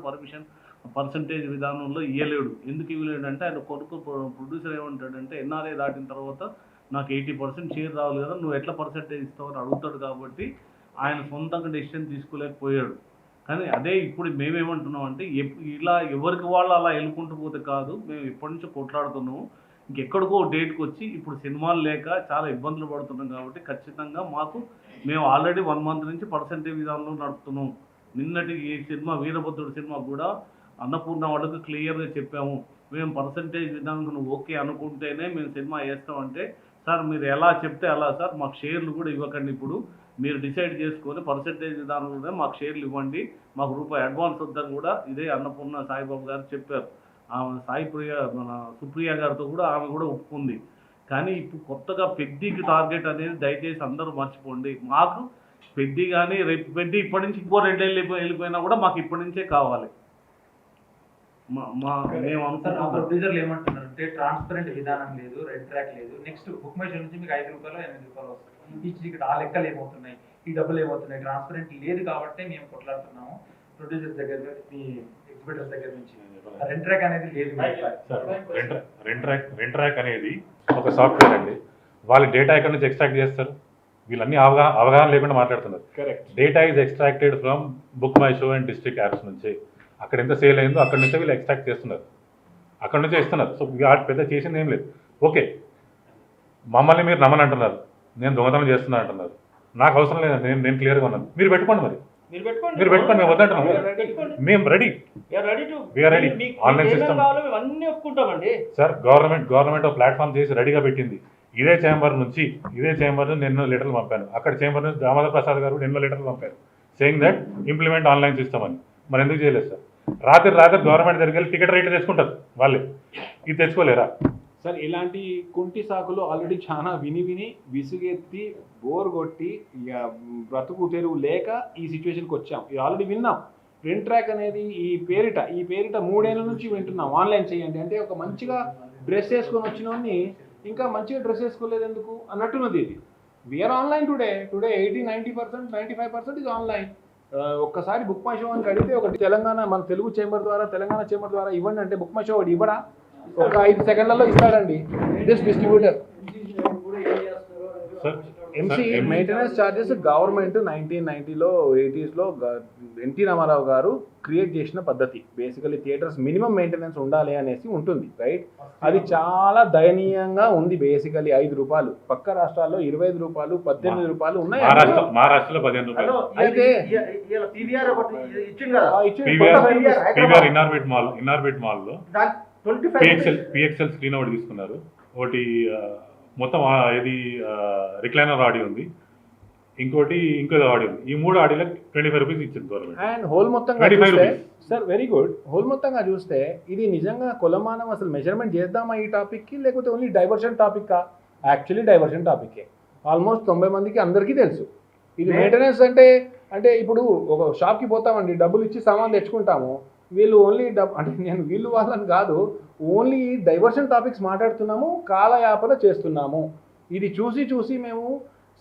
పర్సంటేజ్ విధానంలో ఇవ్వలేడు. ఎందుకు ఇవ్వలేడు అంటే ఆయన ప్రొడ్యూసర్ ఏమంటాడంటే ఎన్ఆర్ఏ దాటిన తర్వాత నాకు 80% షేర్ రావాలి కదా, నువ్వు ఎట్లా పర్సంటేజ్ ఇస్తావు అని అడుగుతాడు. కాబట్టి ఆయన సొంతంగా డెసిషన్ తీసుకోలేకపోయాడు. కానీ అదే ఇప్పుడు మేమేమంటున్నాం అంటే ఇలా ఎవరికి వాళ్ళు అలా వెళ్ళుకుంటూ పోతే కాదు, మేము ఎప్పటి నుంచో కొట్లాడుతున్నాము. ఇంకెక్కడికో డేట్కి వచ్చి ఇప్పుడు సినిమాలు లేక చాలా ఇబ్బందులు పడుతున్నాం. కాబట్టి ఖచ్చితంగా మేము ఆల్రెడీ 1 మంత్ నుంచి పర్సంటేజ్ విధానంలో నడుపుతున్నాం. నిన్నటి ఈ సినిమా వీరభద్రుడు సినిమా కూడా అన్నపూర్ణ వాళ్ళకు క్లియర్గా చెప్పాము, మేము పర్సంటేజ్ విధానం నువ్వు ఓకే అనుకుంటేనే మేము సినిమా వేస్తామంటే, సార్ మీరు ఎలా చెప్తే అలా సార్, మాకు షేర్లు కూడా ఇవ్వకండి, ఇప్పుడు మీరు డిసైడ్ చేసుకొని పర్సంటేజ్ విధానంలోనే మాకు షేర్లు ఇవ్వండి, మాకు రూపాయి అడ్వాన్స్ వద్దని కూడా ఇదే అన్నపూర్ణ సాయిబాబు గారు చెప్పారు. మన సుప్రియ గారితో కూడా ఆమె కూడా ఒప్పుకుంది. కానీ ఇప్పుడు కొత్తగా పెద్దీకి టార్గెట్ అనేది దయచేసి అందరూ మర్చిపోండి. మాకు పెద్ది కానీ రేపు పెద్ది ఇప్పటి నుంచి ఇంకో 2 ఏళ్ళు వెళ్ళిపోయినా కూడా మాకు ఇప్పటి నుంచే కావాలి. మేము అనుకుంటున్నాం. ప్రొడ్యూసర్లు ఏమంటున్నారు అంటే ట్రాన్స్పరెంట్ విధానం లేదు, రెడ్ ట్రాక్ లేదు. నెక్స్ట్ బుక్ మై షో నుంచి మీకు 5 రూపాయలు 8 రూపాయలు వస్తుంది. ఈ టికెట్ ఆ లెక్కలు ఏమవుతున్నాయి, ఈ డబ్బులు ఏమవుతున్నాయి, ట్రాన్స్పరెంట్ లేదు కాబట్టి మేము కొట్లాడుతున్నాము. ప్రొడ్యూసర్స్ దగ్గర మీ ఎగ్జిబిటర్స్ దగ్గర నుంచి రెడ్ ట్రాక్ అనేది లేదు. రెడ్ ట్రాక్ అనేది ఒక సాఫ్ట్వేర్ అండి. వాళ్ళు డేటా ఎక్కడి నుంచి ఎక్స్ట్రాక్ట్ చేస్తారు? వీళ్ళన్నీ అవగాహన లేకుండా మాట్లాడుతున్నారు. Correct. Data is extracted from book my show and district apps నుంచి. అక్కడ ఎంత సేల్ అయిందో అక్కడ నుంచే వీళ్ళు ఎక్స్ట్రాక్ట్ చేస్తున్నారు, అక్కడ నుంచే ఇస్తున్నారు. సో వాటి పెద్ద చేసింది ఏం లేదు. ఓకే, మమ్మల్ని మీరు నమ్మని అంటున్నారు, నేను దొంగతనం చేస్తున్నా అంటున్నారు. నాకు అవసరం లేదు, నేను క్లియర్గా ఉన్నాను. మీరు పెట్టుకోండి, మరి మీరు పెట్టుకోండి, మీరు పెట్టుకోండి, మేము వద్దంటున్నాం. మేము ready, we are ready. Online system అన్ని ఒప్పుకుంటామండి సార్. గవర్నమెంట్ ప్లాట్ఫామ్ చేసి రెడీగా పెట్టింది. ఇదే చేంబర్ నుంచి నేను ఎన్నో లెటర్లు పంపాను. అక్కడ చేంబర్ నుంచి దామోదర్ ప్రసాద్ గారు ఎన్నో లెటర్లు పంపారు saying that implement online system అని. మరి ఎందుకు చేయలేదు సార్? రాత్రి గవర్నమెంట్ దగ్గరికి వెళ్ళి టికెట్ రేట్ తెచ్చుకుంటారు వాళ్ళే, ఇది తెచ్చుకోలేరా? సార్ ఇలాంటి కుంటి సాకులు ఆల్రెడీ చాలా విని విసుగెత్తి బోర్ కొట్టి ఇక బ్రతుకు తెరువు లేక ఈ సిచ్యువేషన్కి వచ్చాం. ఇది ఆల్రెడీ విన్నాం. రెంట్ ట్రాక్ అనేది ఈ పేరిట 3 ఏళ్ళ నుంచి వింటున్నాం. ఆన్లైన్ చేయండి అంటే ఒక మంచిగా డ్రెస్ వేసుకొని వచ్చినోడిని ఇంకా మంచిగా డ్రెస్ వేసుకోలేదు ఎందుకు అన్నట్టున్నది ఇది. వీఆర్ ఆన్లైన్ టుడే 80-90%, 95% ఇది ఆన్లైన్. ఒక్కసారి బుక్ మై షో అని అడిగితే ఒకటి మన తెలుగు చేంబర్ ద్వారా ఇవ్వండి అంటే బుక్ మై షో ఒకటి ఇవ్వడా? ఒక 5 సెకండ్లలో ఇస్తాడండి this distributor. MC maintenance charges government 1990లో 80sలో ఎన్టీ రామారావు గారు క్రియేట్ చేసిన పద్ధతి. బేసికలీ థియేటర్స్ మినిమం మెయింటెనెన్స్ ఉండాలి అనేసి ఉంటుంది, రైట్? అది చాలా దయనీయంగా ఉంది. బేసికలీ 5 రూపాయలు, పక్క రాష్ట్రాల్లో 25 రూపాయలు, 18 రూపాయలు ఉన్నాయి. మహారాష్ట్రలో 15 రూపాయలు. అయితే ఇచ్చింది కదా పీవీఆర్ ఇన్నార్బిట్ మాల్లో పిఎక్స్ఎల్ స్క్రీన్ ఒకటి తీసుకున్నారు. ఒకటి మొత్తం ఇది రిక్లైనర్ ఆడియో ఉంది, ఇంకో ఆడియో ఉంది. ఈ 3 ఆడియోలకు 25 రూపీస్ ఇచ్చింది గవర్నమెంట్. అండ్ హోల్ మొత్తంగా చూస్తే సార్ వెరీ గుడ్. హోల్ మొత్తంగా చూస్తే ఇది నిజంగా కొలమానం. అసలు మెజర్మెంట్ చేద్దామా ఈ టాపిక్కి, లేకపోతే ఓన్లీ డైవర్షన్ టాపిక్కా? యాక్చువల్లీ డైవర్షన్ టాపిక్కే. ఆల్మోస్ట్ 90 మందికి అందరికీ తెలుసు ఇది. మెయింటెనెన్స్ అంటే ఇప్పుడు ఒక షాప్కి పోతామండి, డబ్బులు ఇచ్చి సామాన్ తెచ్చుకుంటాము. వీళ్ళు ఓన్లీ అంటే నేను వీళ్ళు వాళ్ళని కాదు, ఓన్లీ డైవర్షన్ టాపిక్స్ మాట్లాడుతున్నాము, కాలయాపన చేస్తున్నాము. ఇది చూసి మేము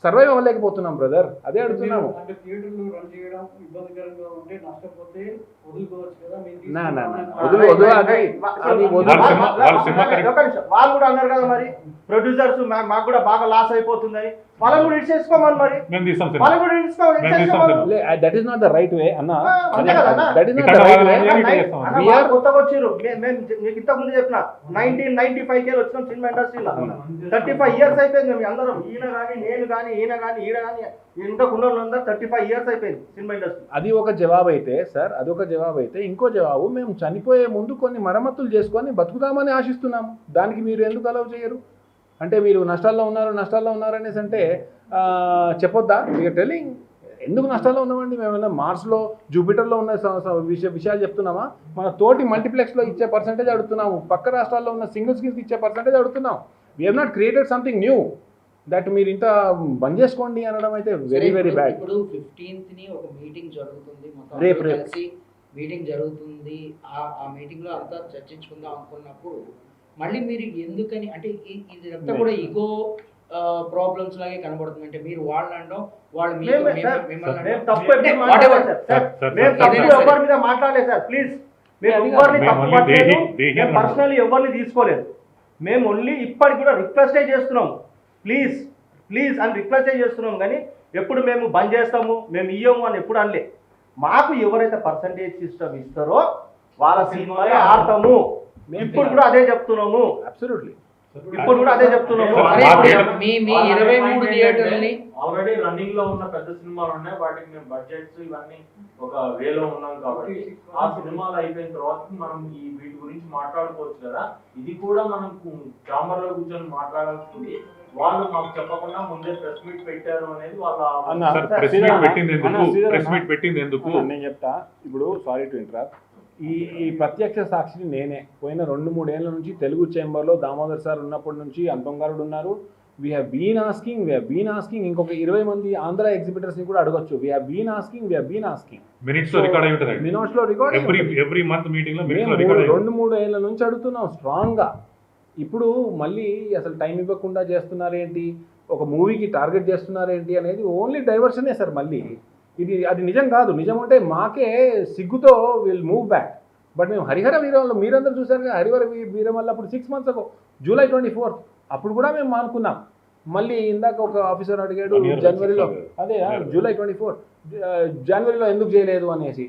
సర్వైవ్ అవ్వలేకపోతున్నాం బ్రదర్. అదే అడుగుతున్నాము. అంటే థియేటర్లు రన్ చేయడం ఇబ్బందికరంగా ఉంటే నష్టపోతే వదులుకోవచ్చు కదా. వాళ్ళు కూడా అన్నారు కదా మరి ప్రొడ్యూసర్స్ మాకు కూడా బాగా లాస్ అయిపోతుందని, వాళ్ళని కూడా ఇచ్చేసుకోమని మరి వాళ్ళు కూడా that is not the right way అన్న. కొత్తగా వచ్చారు. మీకు ఇంతకు ముందు చెప్పిన 1995 వచ్చినాం సినిమా ఇండస్ట్రీలో. 35 years అయిపోయింది. మేము అందరం, ఈయన కానీ నేను కానీ ఈయన కానీ ఇంకా ఉన్న 35 years అయిపోయింది సినిమా ఇండస్ట్రీ. అది ఒక జవాబు అయితే సార్, అదొక జవాబు అయితే ఇంకో జవాబు, మేము చనిపోయే ముందు కొన్ని మరమ్మతులు చేసుకొని బతుకుతామని ఆశిస్తున్నాము. దానికి మీరు ఎందుకు అలౌ చేయరు? అంటే మీరు నష్టాల్లో ఉన్నారు అనేసి అంటే చెప్పొద్దా? మీరు టెలింగ్ ఎందుకు నష్టాల్లో ఉన్నామండి? మేము మార్స్లో జూపిటర్లో ఉన్న విషయాలు చెప్తున్నామా? మన తోటి మల్టీప్లెక్స్లో ఇచ్చే పర్సంటేజ్ అడుగుతున్నాము, పక్క రాష్ట్రాల్లో ఉన్న సింగిల్ స్క్రీన్స్కి ఇచ్చే పర్సంటేజ్ అడుగుతున్నాం. We have not created something knew that మీరు ఇంత బంద్ చేసుకోండి అనడం అయితే వెరీ బ్యాడ్. ఇప్పుడు 15th ఒక మీటింగ్ జరుగుతుంది, రేపు మీటింగ్ జరుగుతుంది. ఆ మీటింగ్ లో అంతా చర్చించుకుందాం అనుకున్నప్పుడు మళ్ళీ మీరు ఎందుకని అంటే ఇదంతా కూడా ఈగో ప్రాబ్లమ్స్ లాగే కనబడుతుంది. అంటే మీరు వాళ్ళు అనడం, వాళ్ళు మాట్లాడలేదు సార్. ప్లీజ్, పర్సనల్లీ ఎవరిని తీసుకోలేదు. మేము ఓన్లీ ఇప్పటికి కూడా రిక్వెస్టే చేస్తున్నాం, ప్లీజ్ అని రిక్వెస్టే చేస్తున్నాం. కానీ ఎప్పుడు మేము బంద్ చేస్తాము, మేము ఇయ్యము అని ఎప్పుడు అనలే. మాకు ఎవరైతే పర్సంటేజ్ సిస్టమ్ ఇస్తారో వాళ్ళ సినిమాలే ఆడతాము. ఇప్పుడు కూడా అదే చెప్తున్నాము. అబ్సల్యూట్లీ ఇప్పుడు కూడా అదే చెప్తున్నాము. మీ 23 థియేటర్లని ఆల్రెడీ రన్నింగ్ లో ఉన్న పెద్ద సినిమాలు ఉన్నాయి, వాటికి మేము బడ్జెట్స్ ఇవన్నీ ఒక వేలో ఉన్నాం కాబట్టి ఆ సినిమాలు అయిపోయిన తర్వాత మనం వీటి గురించి మాట్లాడుకోవచ్చు కదా. ఇది కూడా మనం చాంబర్ లో కూర్చొని మాట్లాడాల్సింది. వాళ్ళు మాకు చెప్పకుండా ముందే ప్రెస్ మీట్ పెట్టారు అనేది వాళ్ళ ప్రెస్ మీట్ పెట్టింది ఎందుకు నేను చెప్తా. ఇప్పుడు సారీ టు ఇంటరప్ట్, ఈ ప్రత్యక్ష సాక్షిని నేనే. పోయిన 2-3 ఏళ్ల నుంచి తెలుగు చేంబర్లో దామోదర్ సార్ ఉన్నప్పటి నుంచి అంతం గారు ఉన్నారు. వీ హ్యావ్ బీన్ ఆస్కింగ్ ఇంకొక 20 మంది ఆంధ్ర ఎగ్జిబిటర్స్ ని కూడా అడగొచ్చు. We have been asking minutes లో రికార్డ్ అయి ఉంటుంది. మినిట్స్ లో రికార్డ్ ఎవ్రీ మంత్ మీటింగ్ లో మినిట్స్ లో రికార్డ్ 2-3 ఏళ్ల నుంచి అడుగుతున్నాం స్ట్రాంగ్ గా. ఇప్పుడు మళ్ళీ అసలు టైం ఇవ్వకుండా చేస్తున్నారేంటి, ఒక మూవీకి టార్గెట్ చేస్తున్నారేంటి అనేది ఓన్లీ డైవర్షనే సార్. మళ్ళీ అది నిజం కాదు. నిజం అంటే మాకే సిగ్గుతో విల్ మూవ్ బ్యాక్. బట్ మేము హరిహర వీరంలో మీరందరూ చూసారు కదా, హరిహర వీరం వల్ల అప్పుడు 6 months ago July 24th అప్పుడు కూడా మేము మానుకున్నాం. మళ్ళీ ఇందాక ఒక ఆఫీసర్ అడిగాడు జనవరిలో, అదే July 24 జనవరిలో ఎందుకు చేయలేదు అనేసి.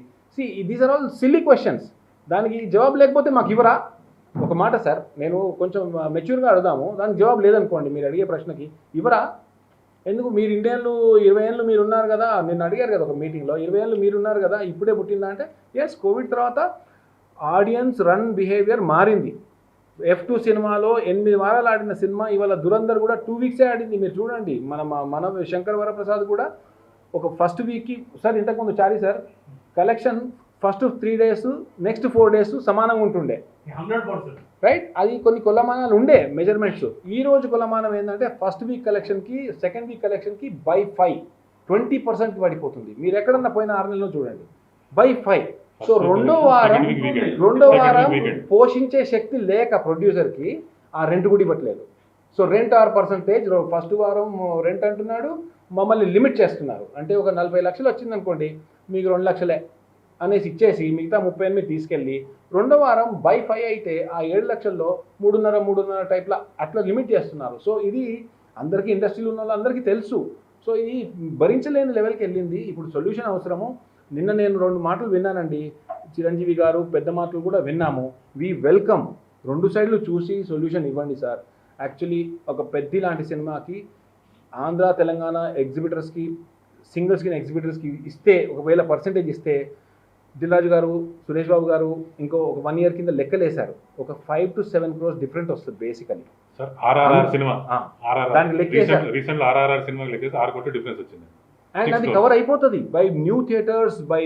These are all silly questions. దానికి జవాబు లేకపోతే మాకు ఇవ్వరా? ఒక మాట సార్, నేను కొంచెం మెచ్యూర్గా అడుగుదాము, దానికి జవాబు లేదనుకోండి మీరు అడిగే ప్రశ్నకి, ఇవరా? ఎందుకు మీరు 20 ఏళ్ళు మీరు ఉన్నారు కదా, నిన్ను అడిగారు కదా ఒక మీటింగ్లో, 20 ఏళ్ళు మీరు ఉన్నారు కదా, ఇప్పుడే పుట్టిందా అంటే ఎస్, కోవిడ్ తర్వాత ఆడియన్స్ రన్ బిహేవియర్ మారింది. F2 సినిమాలో 8 వారాలు ఆడిన సినిమా ఇవాళ దురందర్ కూడా 2 వీక్సే ఆడింది. మీరు చూడండి, మన శంకర్ వరప్రసాద్ కూడా ఒక ఫస్ట్ వీక్కి సార్, ఇంతకుముందు Chari sir collection first 3 days next 4 days సమానంగా ఉంటుండే, 100%. రైట్? అది కొన్ని కొలమానాలు ఉండే మెజర్మెంట్స్. ఈ రోజు కొలమానం ఏంటంటే ఫస్ట్ వీక్ కలెక్షన్కి సెకండ్ వీక్ కలెక్షన్కి by 5 20% పడిపోతుంది. మీరు ఎక్కడన్నా పోయిన 6 నెలల్లో చూడండి, by 5. సో రెండో వారం పోషించే శక్తి లేక ప్రొడ్యూసర్కి ఆ రెంట్ కూడా ఇవ్వట్లేదు. So rent are percentage first వారం రెంట్ అంటున్నాడు, మమ్మల్ని లిమిట్ చేస్తున్నారు. అంటే ఒక 40 లక్షలు వచ్చిందనుకోండి, మీకు 2 లక్షలే అనేసి ఇచ్చేసి మిగతా 38 తీసుకెళ్ళి రెండో వారం by 5 అయితే ఆ 7 లక్షల్లో 3.5 టైప్లా అట్లా లిమిట్ చేస్తున్నారు. సో ఇది అందరికీ, ఇండస్ట్రీలో ఉన్న వాళ్ళందరికీ తెలుసు. సో ఇది భరించలేని లెవెల్కి వెళ్ళింది. ఇప్పుడు సొల్యూషన్ అవసరము. నిన్న నేను 2 మాటలు విన్నానండి, చిరంజీవి గారు పెద్ద మాటలు కూడా విన్నాము. వి వెల్కమ్, 2 సైడ్లు చూసి సొల్యూషన్ ఇవ్వండి సార్. యాక్చువల్లీ ఒక పెద్ద లాంటి సినిమాకి ఆంధ్ర తెలంగాణ ఎగ్జిబిటర్స్కి, సింగిల్ స్క్రీన్ ఎగ్జిబిటర్స్కి ఇస్తే, ఒకవేళ పర్సెంటేజ్ ఇస్తే, దిల్రాజు గారు, సురేష్ బాబు గారు ఇంకో ఒక 1 year కింద లెక్కలేశారు, ఒక 5 to 7 crores డిఫరెంట్ వస్తుంది బేసికలీ. సార్ RRR సినిమా, దానికి లెక్కేశారు. రీసెంట్ RRR సినిమాకి లెక్కేసి 6 కోట్ల డిఫరెన్స్ వచ్చింది. అండ్ అది కవర్ అయిపోతుంది by new theatres, by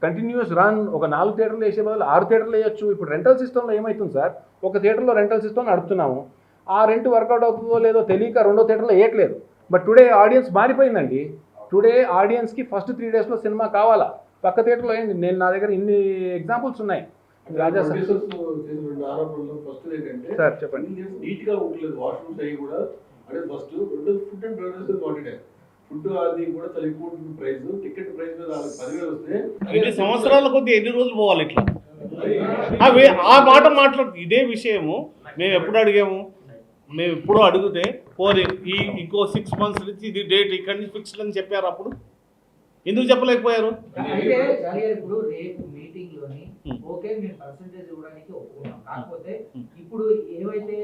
continuous run. ఒక 4 థియేటర్లు వేసే బదులు 6 థియేటర్లు వేయచ్చు. ఇప్పుడు రెంటల్ సిస్టంలో ఏమవుతుంది సార్, ఒక థియేటర్లో రెంటల్ సిస్టమ్ నడుపుతున్నాము, ఆ రెంట్ వర్కౌట్ అవుతుందో లేదో తెలియక రెండో థియేటర్లో వేయట్లేదు. బట్ టుడే ఆడియన్స్ మారిపోయిందండి. టుడే ఆడియన్స్కి ఫస్ట్ 3 daysలో సినిమా కావాలా, పక్క థియేటర్లో ఏంటి? నేను నా దగ్గర ఇన్ని ఎగ్జాంపుల్స్ ఉన్నాయి. రాజా సార్ సార్ చెప్పండి. నీట్ గా ఉండలేదు, వాష్రూమ్స్ అవి కూడా అంటే ఫస్ట్ ఫుడ్ అండ్ బెవరేజెస్ వాటిడే. ఫుడ్ అది కూడా చాలా ఎక్కువ ఉంటుంది ప్రైస్. టికెట్ ప్రైస్ మీద 10,000 వస్తే ఎన్ని సంవత్సరాల కొద్ది ఎన్ని రోజులు పోవాలి ఇట్లా? ఆ మాట మాట్లాడు. ఇదే విషయము మేము ఎప్పుడు అడిగాము, మేము ఎప్పుడో అడిగితే పోనీ ఇంకో 6 months నుంచి ఇది డేట్ ఇక్కడి నుంచి ఫిక్స్డ్ అని చెప్పారు. అప్పుడు ఎందుకు చెప్పలేకపోయారు? అయితే చాలి గారు, ఇప్పుడు రేపు మీటింగ్ లోని ఓకే మీరు పర్సెంటేజ్ ఇవ్వడానికి ఒప్పుకున్నాం, కాకపోతే ఇప్పుడు ఏవైతే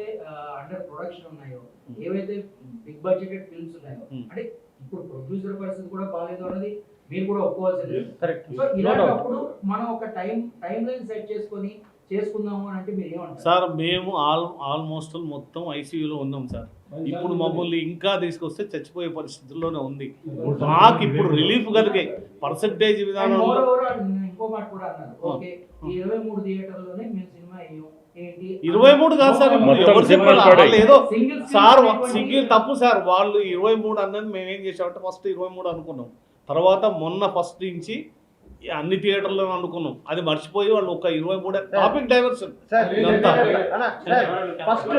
అండర్ ప్రొడక్షన్ ఉన్నాయో, ఏవైతే బిగ్ బడ్జెటెడ్ ఫిల్మ్స్ ఉన్నాయో, అంటే ఇప్పుడు ప్రొడ్యూసర్ పరిస్థితి కూడా బాగాలేదు అన్నది మీరు కూడా ఒప్పుకోవాల్సింది. సో ఇలాంటప్పుడు మనం ఒక టైం లైన్ సెట్ చేసుకుందాము అని అంటే మీరు ఏమంటారు సార్? మేము ఆల్మోస్ట్ మొత్తం ఐసీయూలో ఉన్నాం సార్. ఇప్పుడు మమ్మల్ని ఇంకా తీసుకొస్తే చచ్చిపోయే పరిస్థితుల్లోనే ఉంది. మాకు ఇప్పుడు రిలీఫ్ కలిగే పర్సెంటేజ్ విధానంలో ఇంకో మాట కూడా అన్నారు, ఓకే ఈ 23 థియేటర్లోనే మేము సినిమా ఏంటి 23 కాదు సార్, ఏదో సార్ సింగిల్ తప్పు సార్. వాళ్ళు 23 అన్నది మేమేం చేసామంటే ఫస్ట్ 23 అనుకున్నాం, తర్వాత మొన్న ఫస్ట్ నుంచి అన్ని థియేటర్లో అనుకున్నాం, అది మర్చిపోయి వాళ్ళు ఒక 23 టాపిక్ డైవర్షన్. ఫస్ట్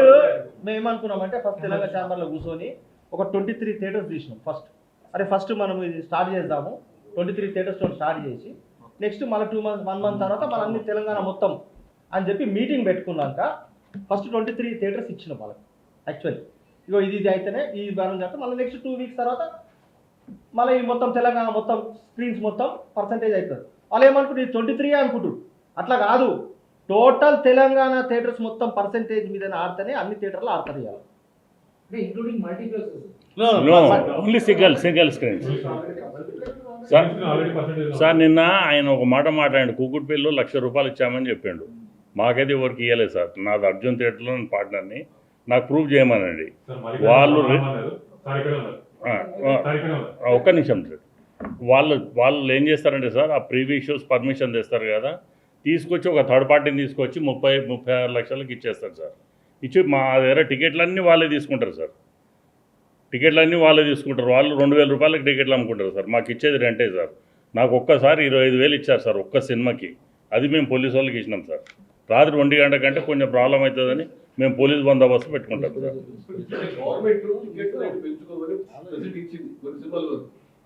మేము ఏమనుకున్నామంటే ఫస్ట్ తెలంగాణ ఛాంబర్లో కూర్చొని ఒక 23 థియేటర్స్ తీసినాం. ఫస్ట్ మనం ఇది స్టార్ట్ చేద్దాము, 23 థియేటర్స్ స్టార్ట్ చేసి నెక్స్ట్ మళ్ళీ 2 months 1 month తర్వాత మన అన్ని తెలంగాణ మొత్తం అని చెప్పి మీటింగ్ పెట్టుకున్నాక ఫస్ట్ 23 థియేటర్స్ ఇచ్చినాం వాళ్ళకి. యాక్చువల్లీ ఇగో ఇది అయితేనే ఈ వారం తర్వాత మళ్ళీ నెక్స్ట్ 2 weeks తర్వాత మళ్ళీ ఈ మొత్తం తెలంగాణ మొత్తం స్క్రీన్స్ మొత్తం పర్సంటేజ్ అవుతుంది. వాళ్ళు ఏమనుకుంటారు 23 అనుకుంటారు, అట్లా కాదు. టోటల్ తెలంగాణ థియేటర్స్ మొత్తం పర్సంటేజ్ మీద ఆడితేనే అన్ని థియేటర్లు ఆడతారు ఇవాళ, including multiplexes. Only single screens. Sir నిన్న ఆయన ఒక మాట మాట్లాడాడు, కూకుట్పల్లిలో ₹1,00,000 ఇచ్చామని చెప్పాడు. మాకైతే ఎవరికి ఇవ్వలేదు సార్. నాది అర్జున్ థియేటర్లో పార్ట్నర్ని, నాకు ప్రూవ్ చేయమనండి. వాళ్ళు ఒక్క నిమిషం సార్, వాళ్ళు ఏం చేస్తారంటే సార్, ఆ ప్రీవియస్ షోస్ పర్మిషన్ తెస్తారు కదా, తీసుకొచ్చి ఒక థర్డ్ పార్టీని తీసుకొచ్చి 30-36 లక్షలకి ఇచ్చేస్తారు సార్. ఇచ్చి మా దగ్గర టికెట్లన్నీ వాళ్ళే తీసుకుంటారు సార్. వాళ్ళు ₹2,000 టికెట్లు అమ్ముకుంటారు సార్. మాకు ఇచ్చేది రెంటే సార్. నాకు ఒక్కసారి 25,000 ఇచ్చారు సార్ ఒక్క సినిమాకి. అది మేము పోలీసు వాళ్ళకి ఇచ్చినాం సార్. రాత్రి 1 గంట కంటే కొంచెం ప్రాబ్లం అవుతుందని మేము పోలీస్ బందోబస్తు పెట్టుకుంటాం సార్. గవర్నమెంట్ టికెట్ రేట్లు పెంచుకోమని ఫెసిలిటీ ఇచ్చింది కొన్ని సినిమాల్లో.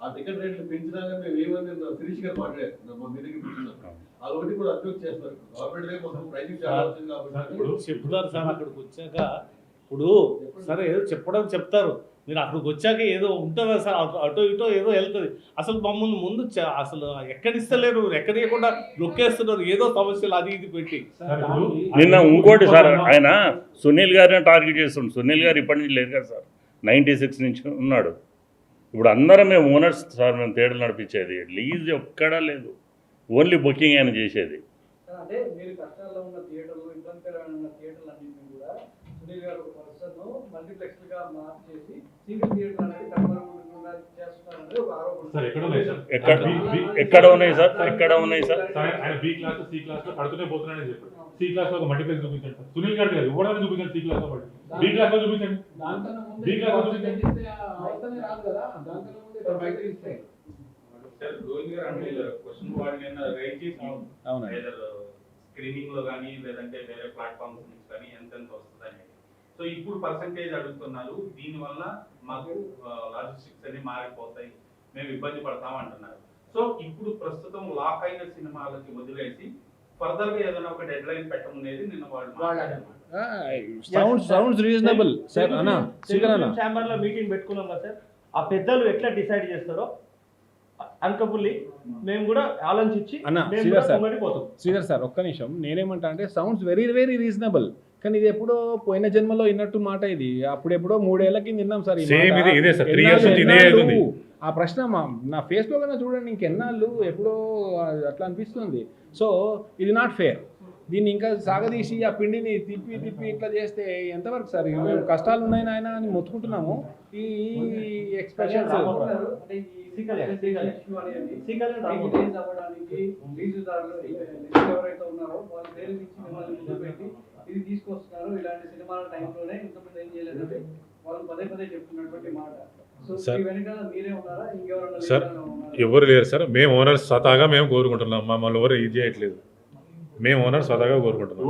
ఆ టికెట్ రేట్లు పెంచినా కానీ మేము ఏమని శిరీష్ గారు మాట్లాడారు, మా మీదకి కూర్చున్నాం. అదొకటి కూడా అబ్జెక్ట్ చేస్తారు. గవర్నమెంట్ మొత్తం ప్రైసింగ్ చాలా వచ్చింది కాబట్టి చెప్తారు సార్. అక్కడికి వచ్చాక ఇప్పుడు సరే ఏదో చెప్తారు, మీరు అక్కడికి వచ్చాక ఏదో ఉంటుందా సార్, అటో ఇటో ఏదో వెళ్తుంది. అసలు మమ్మల్ని ముందు అసలు ఎక్కడిస్తలేరు, ఎక్కడియకుండా నొక్కేస్తున్నారు, ఏదో సమస్యలు అది ఇది పెట్టి. నిన్న ఇంకోటి సార్, ఆయన సునీల్ గారిని టార్గెట్ చేస్తుండు. సునీల్ గారు ఇప్పటి నుంచి లేదు కదా సార్, 96 నుంచి ఉన్నాడు. ఇప్పుడు అందరం మేము ఓనర్స్ సార్, మేము థియేటర్లు నడిపించేది, లీజ్ ఎక్కడా లేదు, ఓన్లీ బుకింగ్ ఆయన చేసేది. అంటే మీరు కష్టాల్లో ఉన్న థియేటర్లు, ఇబ్బందికరమైన ఉన్న థియేటర్లు అన్నింటినీ కూడా సునీల్ గారు ఒక పర్సన్ మల్టీప్లెక్స్ గా మార్చేసి సింగిల్ థియేటర్ అనేది కనుమరుగకుండా చేస్తున్నారనేది ఒక ఆరోపణ. ఎక్కడ ఉన్నాయి సార్? ఎక్కడ ఉన్నాయి సార్? ఎక్కడ ఉన్నాయి సార్? ఆయన బి క్లాస్ సి క్లాస్ లో పడుతూనే పోతున్నాడని చెప్పారు. సి క్లాస్ లో ఒక మల్టీప్లెక్స్ చూపించండి సార్. సునీల్ గారు గారు ఇవ్వడానికి చూపించండి. సి క్లాస్ లో పడి బి క్లాస్ లో చూపించండి. బి క్లాస్ లో చూపించండి. రాదు కదా, దానికన్నా ముందే బయట ఇస్తే సార్ గోవింద్ గారు అంటే క్వశ్చన్ వాడు నేను రైట్ చేసి స్క్రీనింగ్ లో కానీ లేదంటే వేరే ప్లాట్ఫామ్స్ నుంచి కానీ ఎంత వస్తుంది అనేది. సో ఇప్పుడు పర్సంటేజ్ అడుగుతున్నారు, దీనివల్ల మాకు లాజిస్టిక్స్ అన్ని మారిపోతాయి, మేము ఇబ్బంది పడతాం అంటున్నారు. సో ఇప్పుడు ప్రస్తుతం లాక్ అయిన సినిమాలకి వదిలేసి ఫర్దర్ గా ఏదైనా ఒక డెడ్ లైన్ పెట్టమనేది నిన్న వాళ్ళు సౌండ్స్ రీజనబుల్ సార్. అన్న ఛాంబర్ లో మీటింగ్ పెట్టుకున్నాం కదా సార్, ఆ పెద్దలు ఎట్లా డిసైడ్ చేస్తారో అనకబుల్లి మేము కూడా ఆలోచించి శ్రీధర్ సార్ ఒక్క నిమిషం, నేనేమంటా అంటే సౌండ్స్ వెరీ వెరీ రీజనబుల్, కానీ ఇది ఎప్పుడో పోయిన జన్మలో విన్నట్టు మాట ఇది. అప్పుడెప్పుడో 3 ఏళ్ల కింద విన్నాం సార్. ఆ ప్రశ్న నా ఫేస్లో కన్నా చూడండి, ఇంకెన్నాళ్ళు ఎప్పుడో అట్లా అనిపిస్తుంది. సో ఇది నాట్ ఫేర్. దీన్ని ఇంకా సాగదీసి ఆ పిండిని తిప్పి తిప్పి ఇట్లా చేస్తే ఎంతవరకు సార్? మేము కష్టాలు ఉన్నాయి నాయన అని మొత్తుకుంటున్నాము. ఈ ఎక్స్ప్రెషన్స్ ఎవరైతే ఉన్నారో వాళ్ళు పేరు ఇచ్చి మిమ్మల్ని ముందు పెట్టి ఇది తీసుకొస్తున్నారు, ఇలాంటి సినిమాల టైంలోనే ఇంతమంది ఏం చేయలేదంటే వాళ్ళు పదే పదే చెప్తున్నటువంటి మాట. సో ఈ వెనకాల మీరే ఉన్నారా, ఇంకెవరైనా సార్? ఎవరు లేరు సార్, మేము ఓనర్స్ స్వతహాగా మేము కోరుకుంటున్నాం, మమ్మల్ని ఎవరు ఇది చేయట్లేదు, మేము ఓనర్ స్వతహాగా కోరుకుంటున్నాం.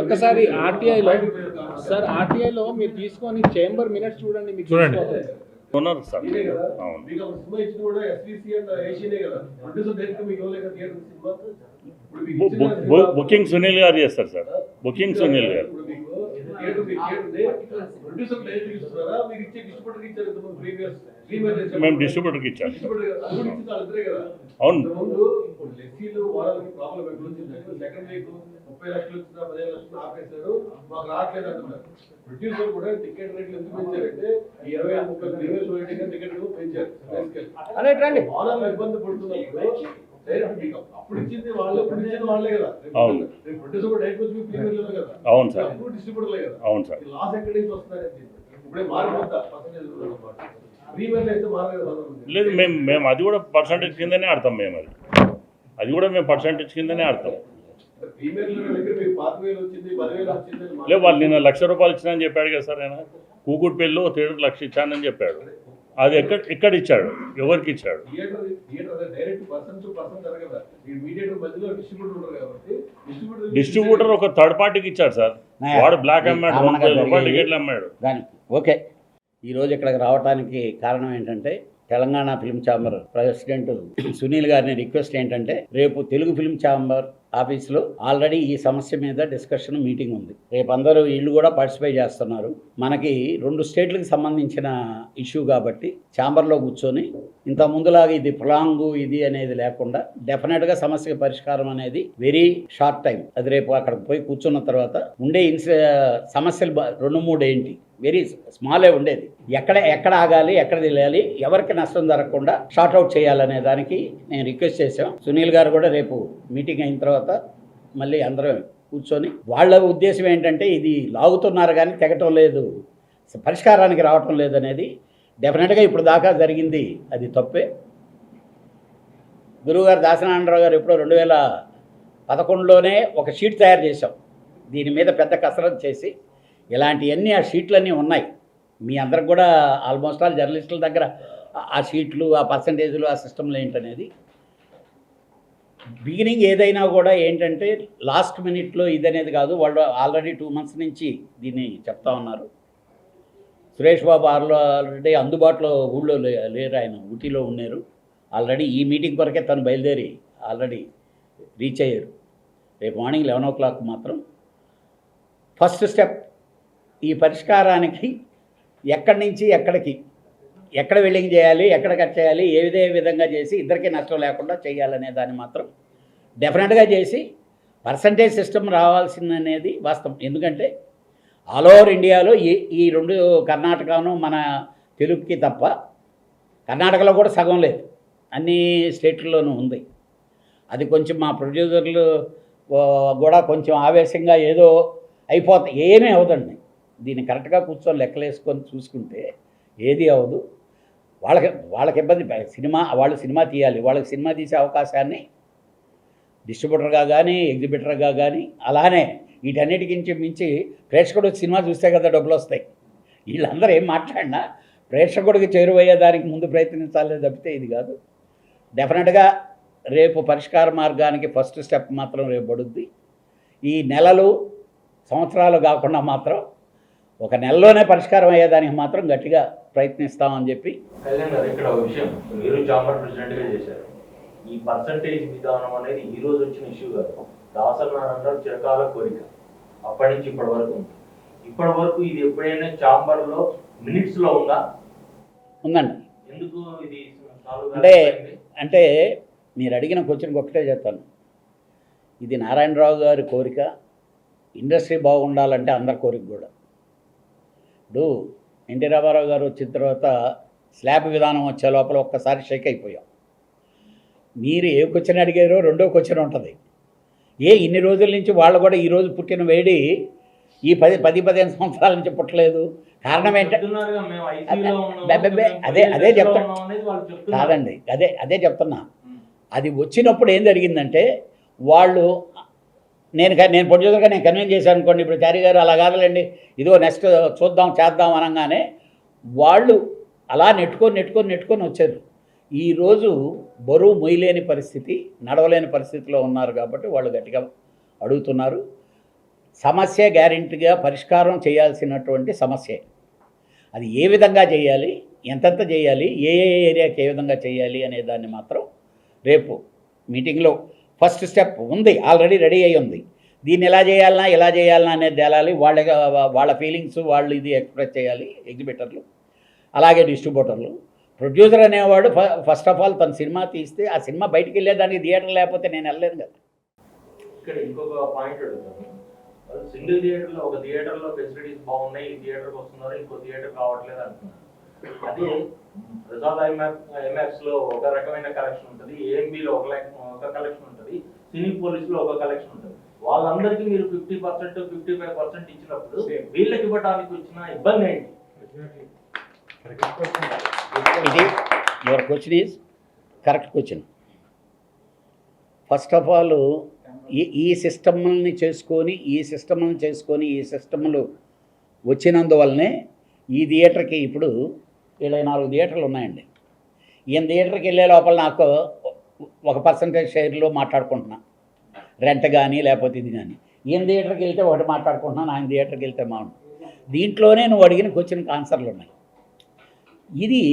ఒక్కసారి ఆర్టీఐలో సార్, ఆర్టీఐలో మీరు తీసుకొని చేంబర్ మినిట్స్ చూడండి, మీకు చూడండి. ఓనర్ సార్ బుకింగ్ సునీల్ గారు చేస్తారు సార్, బుకింగ్ సునీల్ గారు. మేము డిస్ట్రిబ్యూటర్కి ఇచ్చాము. అవును, 30 లక్షలు వచ్చినా 15 లక్షలు ఆపేశారు, మాకు రావట్లేదు అంటున్నారు. ప్రొడ్యూసర్ కూడా టికెట్ రేట్లు ఎందుకు పెంచారంటే 20-30 టికెట్ పెంచారు. ఆనర్లు ఇబ్బంది పడుతున్నప్పుడు అప్పుడు ఇచ్చింది వాళ్ళే, వాళ్ళే కదా. అవును, ప్రొడ్యూసర్ కూడా డైరెక్ట్ వచ్చి ప్రీమియర్ లేదు కదా. అవును సార్, డిస్ట్రిబ్యూటర్లే కదా. అవును సార్. లాస్ ఎక్కడి నుంచి వస్తున్నారని ఇప్పుడే మారిపోతా పర్సెంటేజ్ ప్రీమియర్లు అయితే మారలేదు. లేదు, మేము అది కూడా పర్సంటేజ్ కిందనే ఆడతాం. మేము అది కూడా మేము పర్సంటేజ్ కిందనే ఆడతాం. లేదు, వాళ్ళు నిన్న ₹1,00,000 ఇచ్చినని చెప్పాడు కదా సార్. ఆయన కూకుట్పల్లిలో థియేటర్ 1,00,000 ఇచ్చానని చెప్పాడు. అది ఎక్కడ ఇచ్చాడు, ఎవరికి ఇచ్చాడు? డిస్ట్రిబ్యూటర్ ఒక థర్డ్ పార్టీకి ఇచ్చాడు సార్. వాడు బ్లాక్ అమ్మాడు, ₹1,000 టికెట్లు అమ్మాడు. ఓకే, ఈరోజు ఇక్కడికి రావడానికి కారణం ఏంటంటే Telangana film chamber president Sunil గారిని రిక్వెస్ట్ ఏంటంటే, రేపు తెలుగు ఫిల్మ్ ఛాంబర్ ఆఫీస్లో ఆల్రెడీ ఈ సమస్య మీద డిస్కషన్ మీటింగ్ ఉంది. రేపు అందరూ వీళ్ళు కూడా పార్టిసిపేట్ చేస్తున్నారు. మనకి 2 స్టేట్లకు సంబంధించిన ఇష్యూ కాబట్టి ఛాంబర్లో కూర్చొని ఇంత ముందులాగా ఇది ప్రొలాంగు ఇది అనేది లేకుండా డెఫినెట్గా సమస్య పరిష్కారం అనేది వెరీ షార్ట్ టైం. అది రేపు అక్కడికి పోయి కూర్చున్న తర్వాత ఉండే సమస్యలు 2-3 ఏంటి, వెరీ స్మాలే ఉండేది. ఎక్కడ ఆగాలి, ఎక్కడ తెలియాలి, ఎవరికి నష్టం జరగకుండా షార్ట్అవుట్ చేయాలనే దానికి నేను రిక్వెస్ట్ చేశాం. సునీల్ గారు కూడా రేపు మీటింగ్ అయిన తర్వాత మళ్ళీ అందరం కూర్చొని, వాళ్ళ ఉద్దేశం ఏంటంటే ఇది లాగుతున్నారు కానీ తెగటం లేదు, పరిష్కారానికి రావటం లేదు అనేది. డెఫినెట్గా ఇప్పుడు దాకా జరిగింది అది తప్పే. గురువుగారు దాసనారాయణరావు గారు ఎప్పుడో 2011లోనే ఒక షీట్ తయారు చేశాం. దీని మీద పెద్ద కసరత్తు చేసి ఇలాంటివన్నీ ఆ షీట్లన్నీ ఉన్నాయి. మీ అందరికి కూడా ఆల్మోస్ట్ ఆల్ జర్నలిస్టుల దగ్గర ఆ షీట్లు, ఆ పర్సంటేజ్లు, ఆ సిస్టంలు ఏంటనేది. బిగినింగ్ ఏదైనా కూడా ఏంటంటే లాస్ట్ మినిట్లో ఇదనేది కాదు. వాళ్ళు ఆల్రెడీ 2 months నుంచి దీన్ని చెప్తా ఉన్నారు. సురేష్ బాబు ఆల్రెడీ అందుబాటులో ఊళ్ళో లేరు, ఆయన ఊటీలో ఉన్నారు. ఆల్రెడీ ఈ మీటింగ్ కొరకే తను బయలుదేరి ఆల్రెడీ రీచ్ అయ్యారు. రేపు మార్నింగ్ 11 o'clock మాత్రం ఫస్ట్ స్టెప్ ఈ పరిష్కారానికి ఎక్కడి నుంచి ఎక్కడికి, ఎక్కడ వెల్డింగ్ చేయాలి, ఎక్కడ కట్ చేయాలి, ఏ విధంగా చేసి ఇద్దరికీ నష్టం లేకుండా చేయాలనే దాన్ని మాత్రం డెఫినెట్గా చేసి పర్సంటేజ్ సిస్టమ్ రావాల్సిందనేది వాస్తవం. ఎందుకంటే ఆల్ ఓవర్ ఇండియాలో ఈ రెండు కర్ణాటకను మన తెలుగుకి తప్ప, కర్ణాటకలో కూడా సగం లేదు, అన్ని స్టేట్లలోనూ ఉంది. అది కొంచెం మా ప్రొడ్యూసర్లు కూడా కొంచెం ఆవేశంగా ఏదో అయిపోతాయి, ఏమీ అవదండి. దీన్ని కరెక్ట్గా కూర్చొని లెక్కలేసుకొని చూసుకుంటే ఏది అవ్వదు. వాళ్ళకి ఇబ్బంది. వాళ్ళు సినిమా తీయాలి, వాళ్ళకి సినిమా తీసే అవకాశాన్ని డిస్ట్రిబ్యూటర్గా కానీ ఎగ్జిబిటర్గా కానీ, అలానే వీటన్నిటికి మించి ప్రేక్షకుడు సినిమా చూస్తే కదా డబ్బులు వస్తాయి. వీళ్ళందరూ ఏం మాట్లాడినా ప్రేక్షకుడికి చేరువయ్యేదానికి ముందు ప్రయత్నించాలే తప్పితే ఇది కాదు. డెఫినెట్గా రేపు పరిష్కార మార్గానికి ఫస్ట్ స్టెప్ మాత్రం రేపు పడుద్ది. ఈ నెలలు సంవత్సరాలు కాకుండా మాత్రం ఒక నెలలోనే పరిష్కారం అయ్యేదానికి మాత్రం గట్టిగా ప్రయత్నిస్తామని చెప్పి. కళ్యాణ్ గారు, ఇక్కడ ఒక విషయం, మీరు చాంబర్ ప్రెసిడెంట్గా చేశారు. ఈ పర్సంటేజ్ విధానం అనేది ఈ రోజు వచ్చిన ఇష్యూ కాదు. దాసనారాయణ చిరకాల కోరిక అప్పటి నుంచి ఇప్పటి వరకు ఉంది. ఇప్పటి వరకు ఇది ఎప్పుడైనా చాంబర్లో మినిట్స్లో ఉందా? ఉందండి. ఎందుకు ఇది అంటే మీరు అడిగిన క్వశ్చన్కి ఒకటే చెప్తాను. ఇది నారాయణరావు గారి కోరిక, ఇండస్ట్రీ బాగుండాలంటే అందరి కోరిక కూడా. ఇప్పుడు ఎన్టీ రామారావు గారు వచ్చిన తర్వాత స్లాబ్ విధానం వచ్చే లోపల ఒక్కసారి షేక్ అయిపోయాం. మీరు ఏ క్వశ్చన్ అడిగారో రెండో క్వశ్చన్ ఉంటుంది. ఇన్ని రోజుల నుంచి వాళ్ళు కూడా ఈరోజు పుట్టిన వేడి ఈ 10-15 సంవత్సరాల నుంచి పుట్టలేదు. కారణం ఏంటంటే అదే చెప్తున్నా కాదండి, అదే చెప్తున్నా. అది వచ్చినప్పుడు ఏం జరిగిందంటే వాళ్ళు నేను ప్రొడ్యూసర్గా నేను కన్విన్స్ చేశాను అనుకోండి, ఇప్పుడు చారి గారు అలా కాదులేండి, ఇదిగో నెక్స్ట్ చూద్దాం చేద్దాం అనగానే వాళ్ళు అలా నెట్టుకొని వచ్చారు. ఈరోజు బరువు మొయ్యలేని పరిస్థితి, నడవలేని పరిస్థితిలో ఉన్నారు కాబట్టి వాళ్ళు గట్టిగా అడుగుతున్నారు. సమస్య గ్యారెంటీగా పరిష్కారం చేయాల్సినటువంటి సమస్య. అది ఏ విధంగా చేయాలి, ఎంతెంత చేయాలి, ఏ ఏరియాకి ఏ విధంగా చేయాలి అనే దాన్ని మాత్రం రేపు మీటింగ్లో ఫస్ట్ స్టెప్ ఉంది, ఆల్రెడీ రెడీ అయ్యి ఉంది. దీన్ని ఎలా చేయాలన్నా అనేది తేలాలి. వాళ్ళ ఫీలింగ్స్ వాళ్ళు ఇది ఎక్స్ప్రెస్ చేయాలి, ఎగ్జిబిటర్లు అలాగే డిస్ట్రిబ్యూటర్లు. ప్రొడ్యూసర్ అనేవాడు ఫస్ట్ ఆఫ్ ఆల్ తన సినిమా తీస్తే ఆ సినిమా బయటికి వెళ్ళేదానికి థియేటర్ లేకపోతే నేను వెళ్ళలేను కదా. ఇక్కడ ఇంకొక పాయింట్ అడుగుతాను. సింగిల్ థియేటర్లో ఒక థియేటర్లో ఫెసిలిటీస్ బాగున్నాయి, ఈ థియేటర్కి వస్తున్నారు, ఇంకో థియేటర్ కావట్లేదు అంటున్నారు. అదే రిజాల్వ్ ఐమాక్స్లో ఒక రకమైన కలెక్షన్ ఉంటుంది, ఏఎంబీలో ఒక కలెక్షన్ ఉంటుంది, సినీ పోలీస్లో ఒక కలెక్షన్ ఉంటుంది. వాళ్ళందరికీ మీరు 50%, 55% ఇచ్చినప్పుడు వీళ్ళకి ఇవ్వడానికి వచ్చిన ఇబ్బంది ఏంటి? ఇది your question is correct question. First of all ఈ సిస్టమ్ని చేసుకొని ఈ సిస్టమ్లు వచ్చినందువల్లనే ఈ థియేటర్కి ఇప్పుడు 24 థియేటర్లు ఉన్నాయండి. ఈయన థియేటర్కి వెళ్ళే లోపల నాకు ఒక పర్సంటేజ్ షేర్లో మాట్లాడుకుంటున్నా, రెంట్ కానీ లేకపోతే ఇది కానీ. ఈయన థియేటర్కి వెళ్తే ఒకటి మాట్లాడుకుంటున్నాను, ఆయన థియేటర్కి వెళ్తే మాను. దీంట్లోనే నువ్వు అడిగిన క్వశ్చన్కి ఆన్సర్లు ఉన్నాయి. ఇది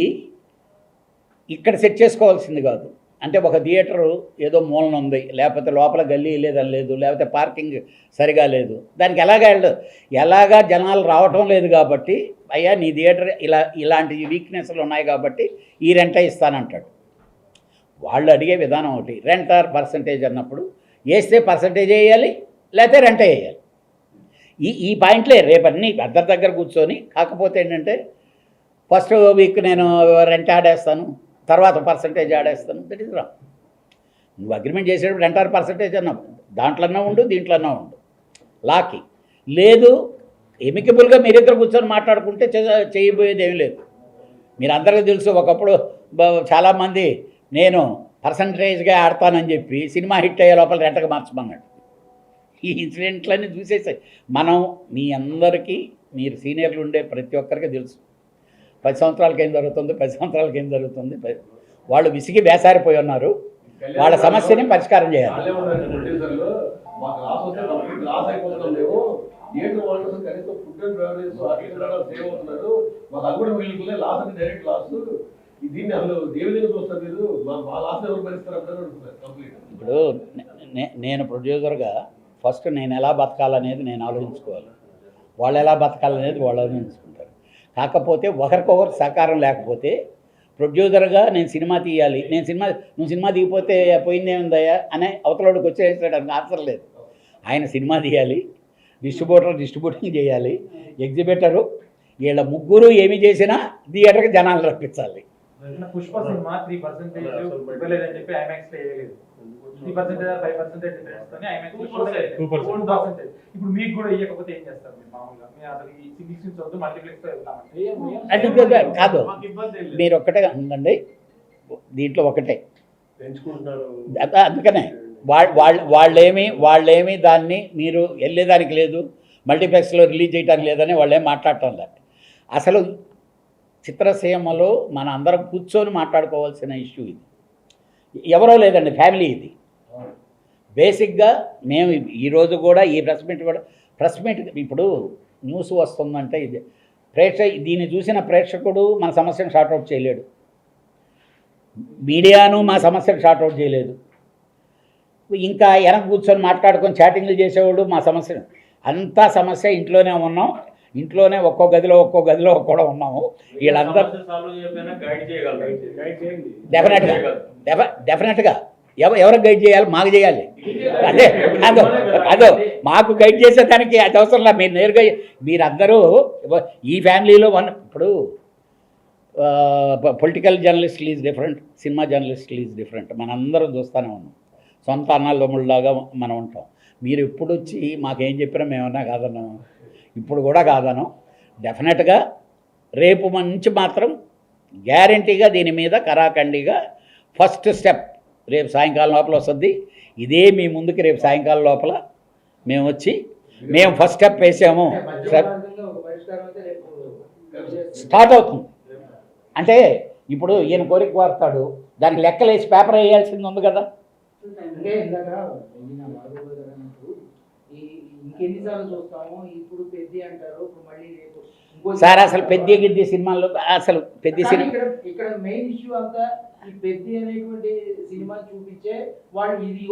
ఇక్కడ సెట్ చేసుకోవాల్సింది కాదు. అంటే ఒక థియేటరు ఏదో మూలన ఉంది, లేకపోతే లోపల గల్లీ లేదని లేదు, లేకపోతే పార్కింగ్ సరిగా లేదు, దానికి ఎలాగా జనాలు రావటం లేదు కాబట్టి అయ్యా నీ థియేటర్ ఇలాంటి వీక్నెస్లు ఉన్నాయి కాబట్టి ఈ రెంట ఇస్తానంటాడు. వాళ్ళు అడిగే విధానం ఒకటి, రెంట్ ఆర్ పర్సంటేజ్ అన్నప్పుడు వేస్తే పర్సంటేజ్ వేయాలి, లేకపోతే రెంట వేయాలి. ఈ పాయింట్లే రేపు అన్నీ దగ్గర కూర్చొని. కాకపోతే ఏంటంటే ఫస్ట్ వీక్ నేను రెంట్ ఆడేస్తాను, తర్వాత పర్సంటేజ్ ఆడేస్తాను, దట్ ఈస్ రాంగ్. నువ్వు అగ్రిమెంట్ చేసేటప్పుడు రెంట్ ఆర్ పర్సంటేజ్ అన్నావు, దాంట్లోనే ఉండు దీంట్లోనే ఉండు. లాకి లేదు, ఎమికబుల్గా మీరిద్దరు కూర్చొని మాట్లాడుకుంటే చేయబోయేది ఏమీ లేదు. మీరు అందరికీ తెలుసు, ఒకప్పుడు చాలామంది నేను పర్సంటేజ్గా ఆడతానని చెప్పి సినిమా హిట్ అయ్యే లోపల రెంట్గా మార్చమన్నాడు. ఈ ఇన్సిడెంట్లన్నీ చూసేసాయి. మనం మీ అందరికీ, మీరు సీనియర్లు ఉండే ప్రతి ఒక్కరికి తెలుసు 10 సంవత్సరాలకి ఏం జరుగుతుంది, 10 సంవత్సరాలకి ఏం జరుగుతుంది. వాళ్ళు విసిగి వేసారిపోయి ఉన్నారు. వాళ్ళ సమస్యని పరిష్కారం చేయాలి. ఇప్పుడు నేను ప్రొడ్యూసర్గా ఫస్ట్ నేను ఎలా బతకాలనేది నేను ఆలోచించుకోవాలి. వాళ్ళు ఎలా బతకాలనేది వాళ్ళు చూసుకుంటారు. కాకపోతే ఒకరికొకరు సహకారం లేకపోతే ప్రొడ్యూసర్గా నేను సినిమా తీయాలి, నువ్వు సినిమా దిగిపోతే పోయిందేముందయ్యా అనే అవతలోడికి వచ్చేసాడానికి ఆన్సర్ లేదు. ఆయన సినిమా తీయాలి, డిస్ట్రిబ్యూటింగ్ చేయాలి, ఎగ్జిబిటరు, వీళ్ళ ముగ్గురు ఏమి చేసినా థియేటర్కి జనాలు రప్పించాలి. పుష్ప సినిమా 3% ఇవ్వలేదని చెప్పి ఐమాక్స్ లో వేయలేదు. 3% 5% డిఫరెన్స్ తోని ఐమాక్స్ లో 2%. ఇప్పుడు మీకు కూడా ఇవ్వకపోతే ఏం చేస్తారు మీరు మామూలుగా? మీరు అసలు ఈ సింగిల్ స్క్రీన్స్ వద్దు మల్టీప్లెక్స్ లో వెళ్తామంటే అంటే కాదు, మీరు ఒక్కటే ఉందండి దీంట్లో, ఒకటే అందుకనే వాళ్ళేమి దాన్ని మీరు వెళ్ళేదానికి లేదు, మల్టీప్లెక్స్లో రిలీజ్ చేయడానికి లేదని వాళ్ళేం మాట్లాడటం లేదు. అసలు చిత్రసీమలో మన అందరం కూర్చొని మాట్లాడుకోవాల్సిన ఇష్యూ ఇది. ఎవరో లేదండి, ఫ్యామిలీ ఇది. బేసిక్గా మేము ఈరోజు కూడా ఈ ప్రెస్ మీట్ ఇప్పుడు న్యూస్ వస్తుందంటే ఇది దీన్ని చూసిన ప్రేక్షకుడు మన సమస్యను షార్ట్అవుట్ చేయలేడు, మీడియాను మా సమస్యను షార్ట్అవుట్ చేయలేదు, ఇంకా వెనక కూర్చొని మాట్లాడుకొని చాటింగ్లు చేసేవాడు మా సమస్య అంతా సమస్య. ఇంట్లోనే ఉన్నాం, ఇంట్లోనే ఒక్కో గదిలో కూడా ఉన్నాము. వీళ్ళందరూ డెఫినెట్గా ఎవరికి గైడ్ చేయాలి? మాకు చేయాలి. అదే కాదు మాకు గైడ్ చేసేదానికి అది అవసరంలా. మీరు నేరుగా మీరందరూ ఈ ఫ్యామిలీలో ఇప్పుడు పొలిటికల్ జర్నలిస్టులు ఈజ్ డిఫరెంట్, సినిమా జర్నలిస్టులు ఈజ్ డిఫరెంట్. మనందరం చూస్తూనే ఉన్నాం, సొంత అన్నదమ్ముళ్ళలాగా మనం ఉంటాం. మీరు ఇప్పుడు వచ్చి మాకేం చెప్పినా మేమన్నా కాదన్నాం, ఇప్పుడు కూడా కాదను. డెఫినెట్గా రేపు నుంచి మాత్రం గ్యారంటీగా దీని మీద కరాఖండిగా ఫస్ట్ స్టెప్ రేపు సాయంకాలం లోపల వస్తుంది. ఇదే మీ ముందుకి రేపు సాయంకాలం లోపల మేము వచ్చి మేము ఫస్ట్ స్టెప్ వేసాము, స్టార్ట్ అవుతుంది. అంటే ఇప్పుడు ఈయన కోరిక కోరుతాడు, దానికి లెక్కలేసి పేపర్ వేయాల్సింది ఉంది కదా. అంటే ఇందాక ఇంకెన్నిసార్లు చూస్తాము, ఇప్పుడు పెద్ద అంటారు, మళ్ళీ రేపు సార్ అసలు పెద్ద గిద్ది సినిమాల్లో అసలు పెద్ద సినిమా ఇక్కడ మెయిన్ ఇష్యూ అంతా ఈ పెద్ద అనేటువంటి సినిమా చూపించే వాళ్ళు ఇది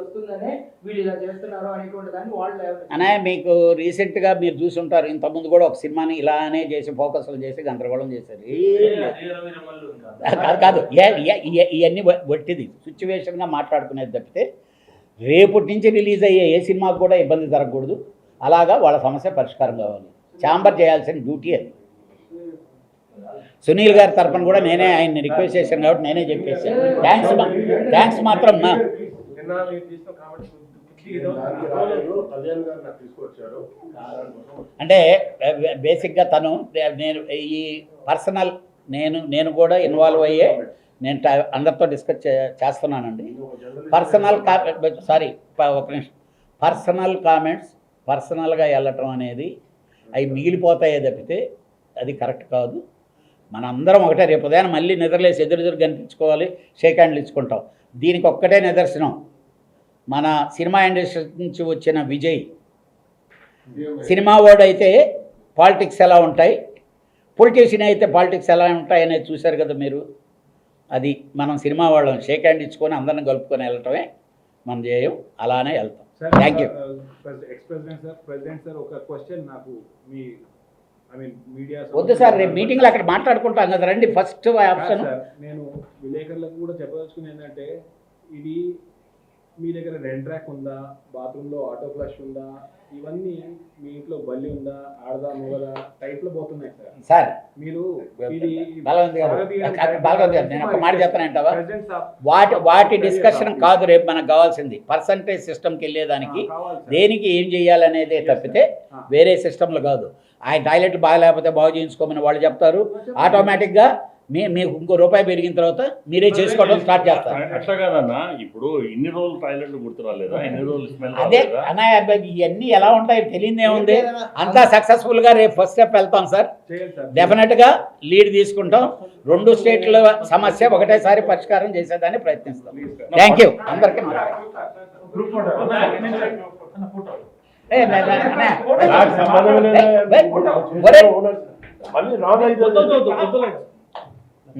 వస్తుందనే వీళ్ళు ఇలా చేస్తున్నారు అనేటువంటి దాన్ని వాళ్ళు అనే మీకు రీసెంట్గా మీరు చూసి ఉంటారు, ఇంతకుముందు కూడా ఒక సినిమాని ఇలానే చేసి ఫోకస్లు చేసి గందరగోళం చేశారు. కాదు ఇవన్నీ వట్టిది సిచ్యువేషన్గా మాట్లాడుకునేది తప్పితే రేపటి నుంచి రిలీజ్ అయ్యే ఏ సినిమాకు కూడా ఇబ్బంది జరగకూడదు. అలాగా వాళ్ళ సమస్య పరిష్కారం కావాలి. ఛాంబర్ చేయాల్సిన డ్యూటీ అది. సునీల్ గారి తరఫున కూడా నేనే ఆయన్ని రిక్వెస్ట్ చేశాను కాబట్టి నేనే చెప్పేసాను. థ్యాంక్స్ మాత్రం అంటే బేసిక్గా తను నేను ఈ పర్సనల్ నేను కూడా ఇన్వాల్వ్ అయ్యే నేను అందరితో డిస్కస్ చేస్తున్నానండి. పర్సనల్ కామెంట్స్ పర్సనల్గా వెళ్ళటం అనేది అవి మిగిలిపోతాయే తప్పితే అది కరెక్ట్ కాదు. మన అందరం ఒకటే, రేపు ఉదయం మళ్ళీ నిద్రలేసి ఎదురు కనిపించుకోవాలి, షేక్ హ్యాండ్లు ఇచ్చుకుంటాం. దీనికి ఒక్కటే నిదర్శనం, మన సినిమా ఇండస్ట్రీ నుంచి వచ్చిన విజయ్. సినిమా వాడు అయితే పాలిటిక్స్ ఎలా ఉంటాయి, పొలిటీషియన్ అయితే పాలిటిక్స్ ఎలా ఉంటాయి అనేది చూశారు కదా మీరు. అది మనం సినిమా వాళ్ళం షేక్ హ్యాండ్ ఇచ్చుకొని అందరిని కలుపుకొని వెళ్ళటమే మనం చేయం, అలానే వెళ్తాం. Thank you. ప్రెసిడెంట్ సార్ ఒక క్వశ్చన్ నాకు మీ మీడియా వద్దు సార్, రేపు మీటింగ్లో అక్కడ మాట్లాడుకుంటాం కదా, రండి. ఫస్ట్ ఆప్షన్ నేను విలేకరులకు కూడా చెప్పదలుచుకుంది ఏంటంటే, ఇది మీ దగ్గర రెంట్ ర్యాక్ ఉందా, బాత్రూంలో ఆటో ఫ్లష్ ఉందా, ఇవన్నీ మీ ఇంట్లో బల్లి ఉందా, ఆడదా మొగదా టైప్లో పోతున్నాయి సార్. మీరు నేను ఒక మాట చెప్తానంటావా, వాటి డిస్కషన్ కాదు రేపు మనకు కావాల్సింది. పర్సంటేజ్ సిస్టమ్కి వెళ్ళేదానికి దేనికి ఏం చేయాలనేదే తప్పితే వేరే సిస్టంలో కాదు. ఆయన టాయిలెట్ బాగా లేకపోతే బాగు చేయించుకోమని వాళ్ళు చెప్తారు, ఆటోమేటిక్గా మీకు ఇంకో రూపాయి పెరిగిన తర్వాత మీరే చేసుకోవడం స్టార్ట్ చేస్తారు. అట్లా కాదన్నా, ఇప్పుడు ఇన్ని రోజులు టాయిలెట్లు గుర్తురాలేదా, ఇన్ని రోజులు స్మెల్ అదే అన్నయ్య, ఇవన్నీ ఎలా ఉంటాయి తెలియదే ఉంది. అంతా సక్సెస్ఫుల్గా రేపు ఫస్ట్ స్టెప్ వెళ్తాం సార్. డెఫినెట్గా లీడ్ తీసుకుంటాం. 2 స్టేట్ల సమస్య ఒకటేసారి పరిష్కారం చేసేదాన్ని ప్రయత్నిస్తాం. థ్యాంక్ యూ అందరికీ. మళ్ళీ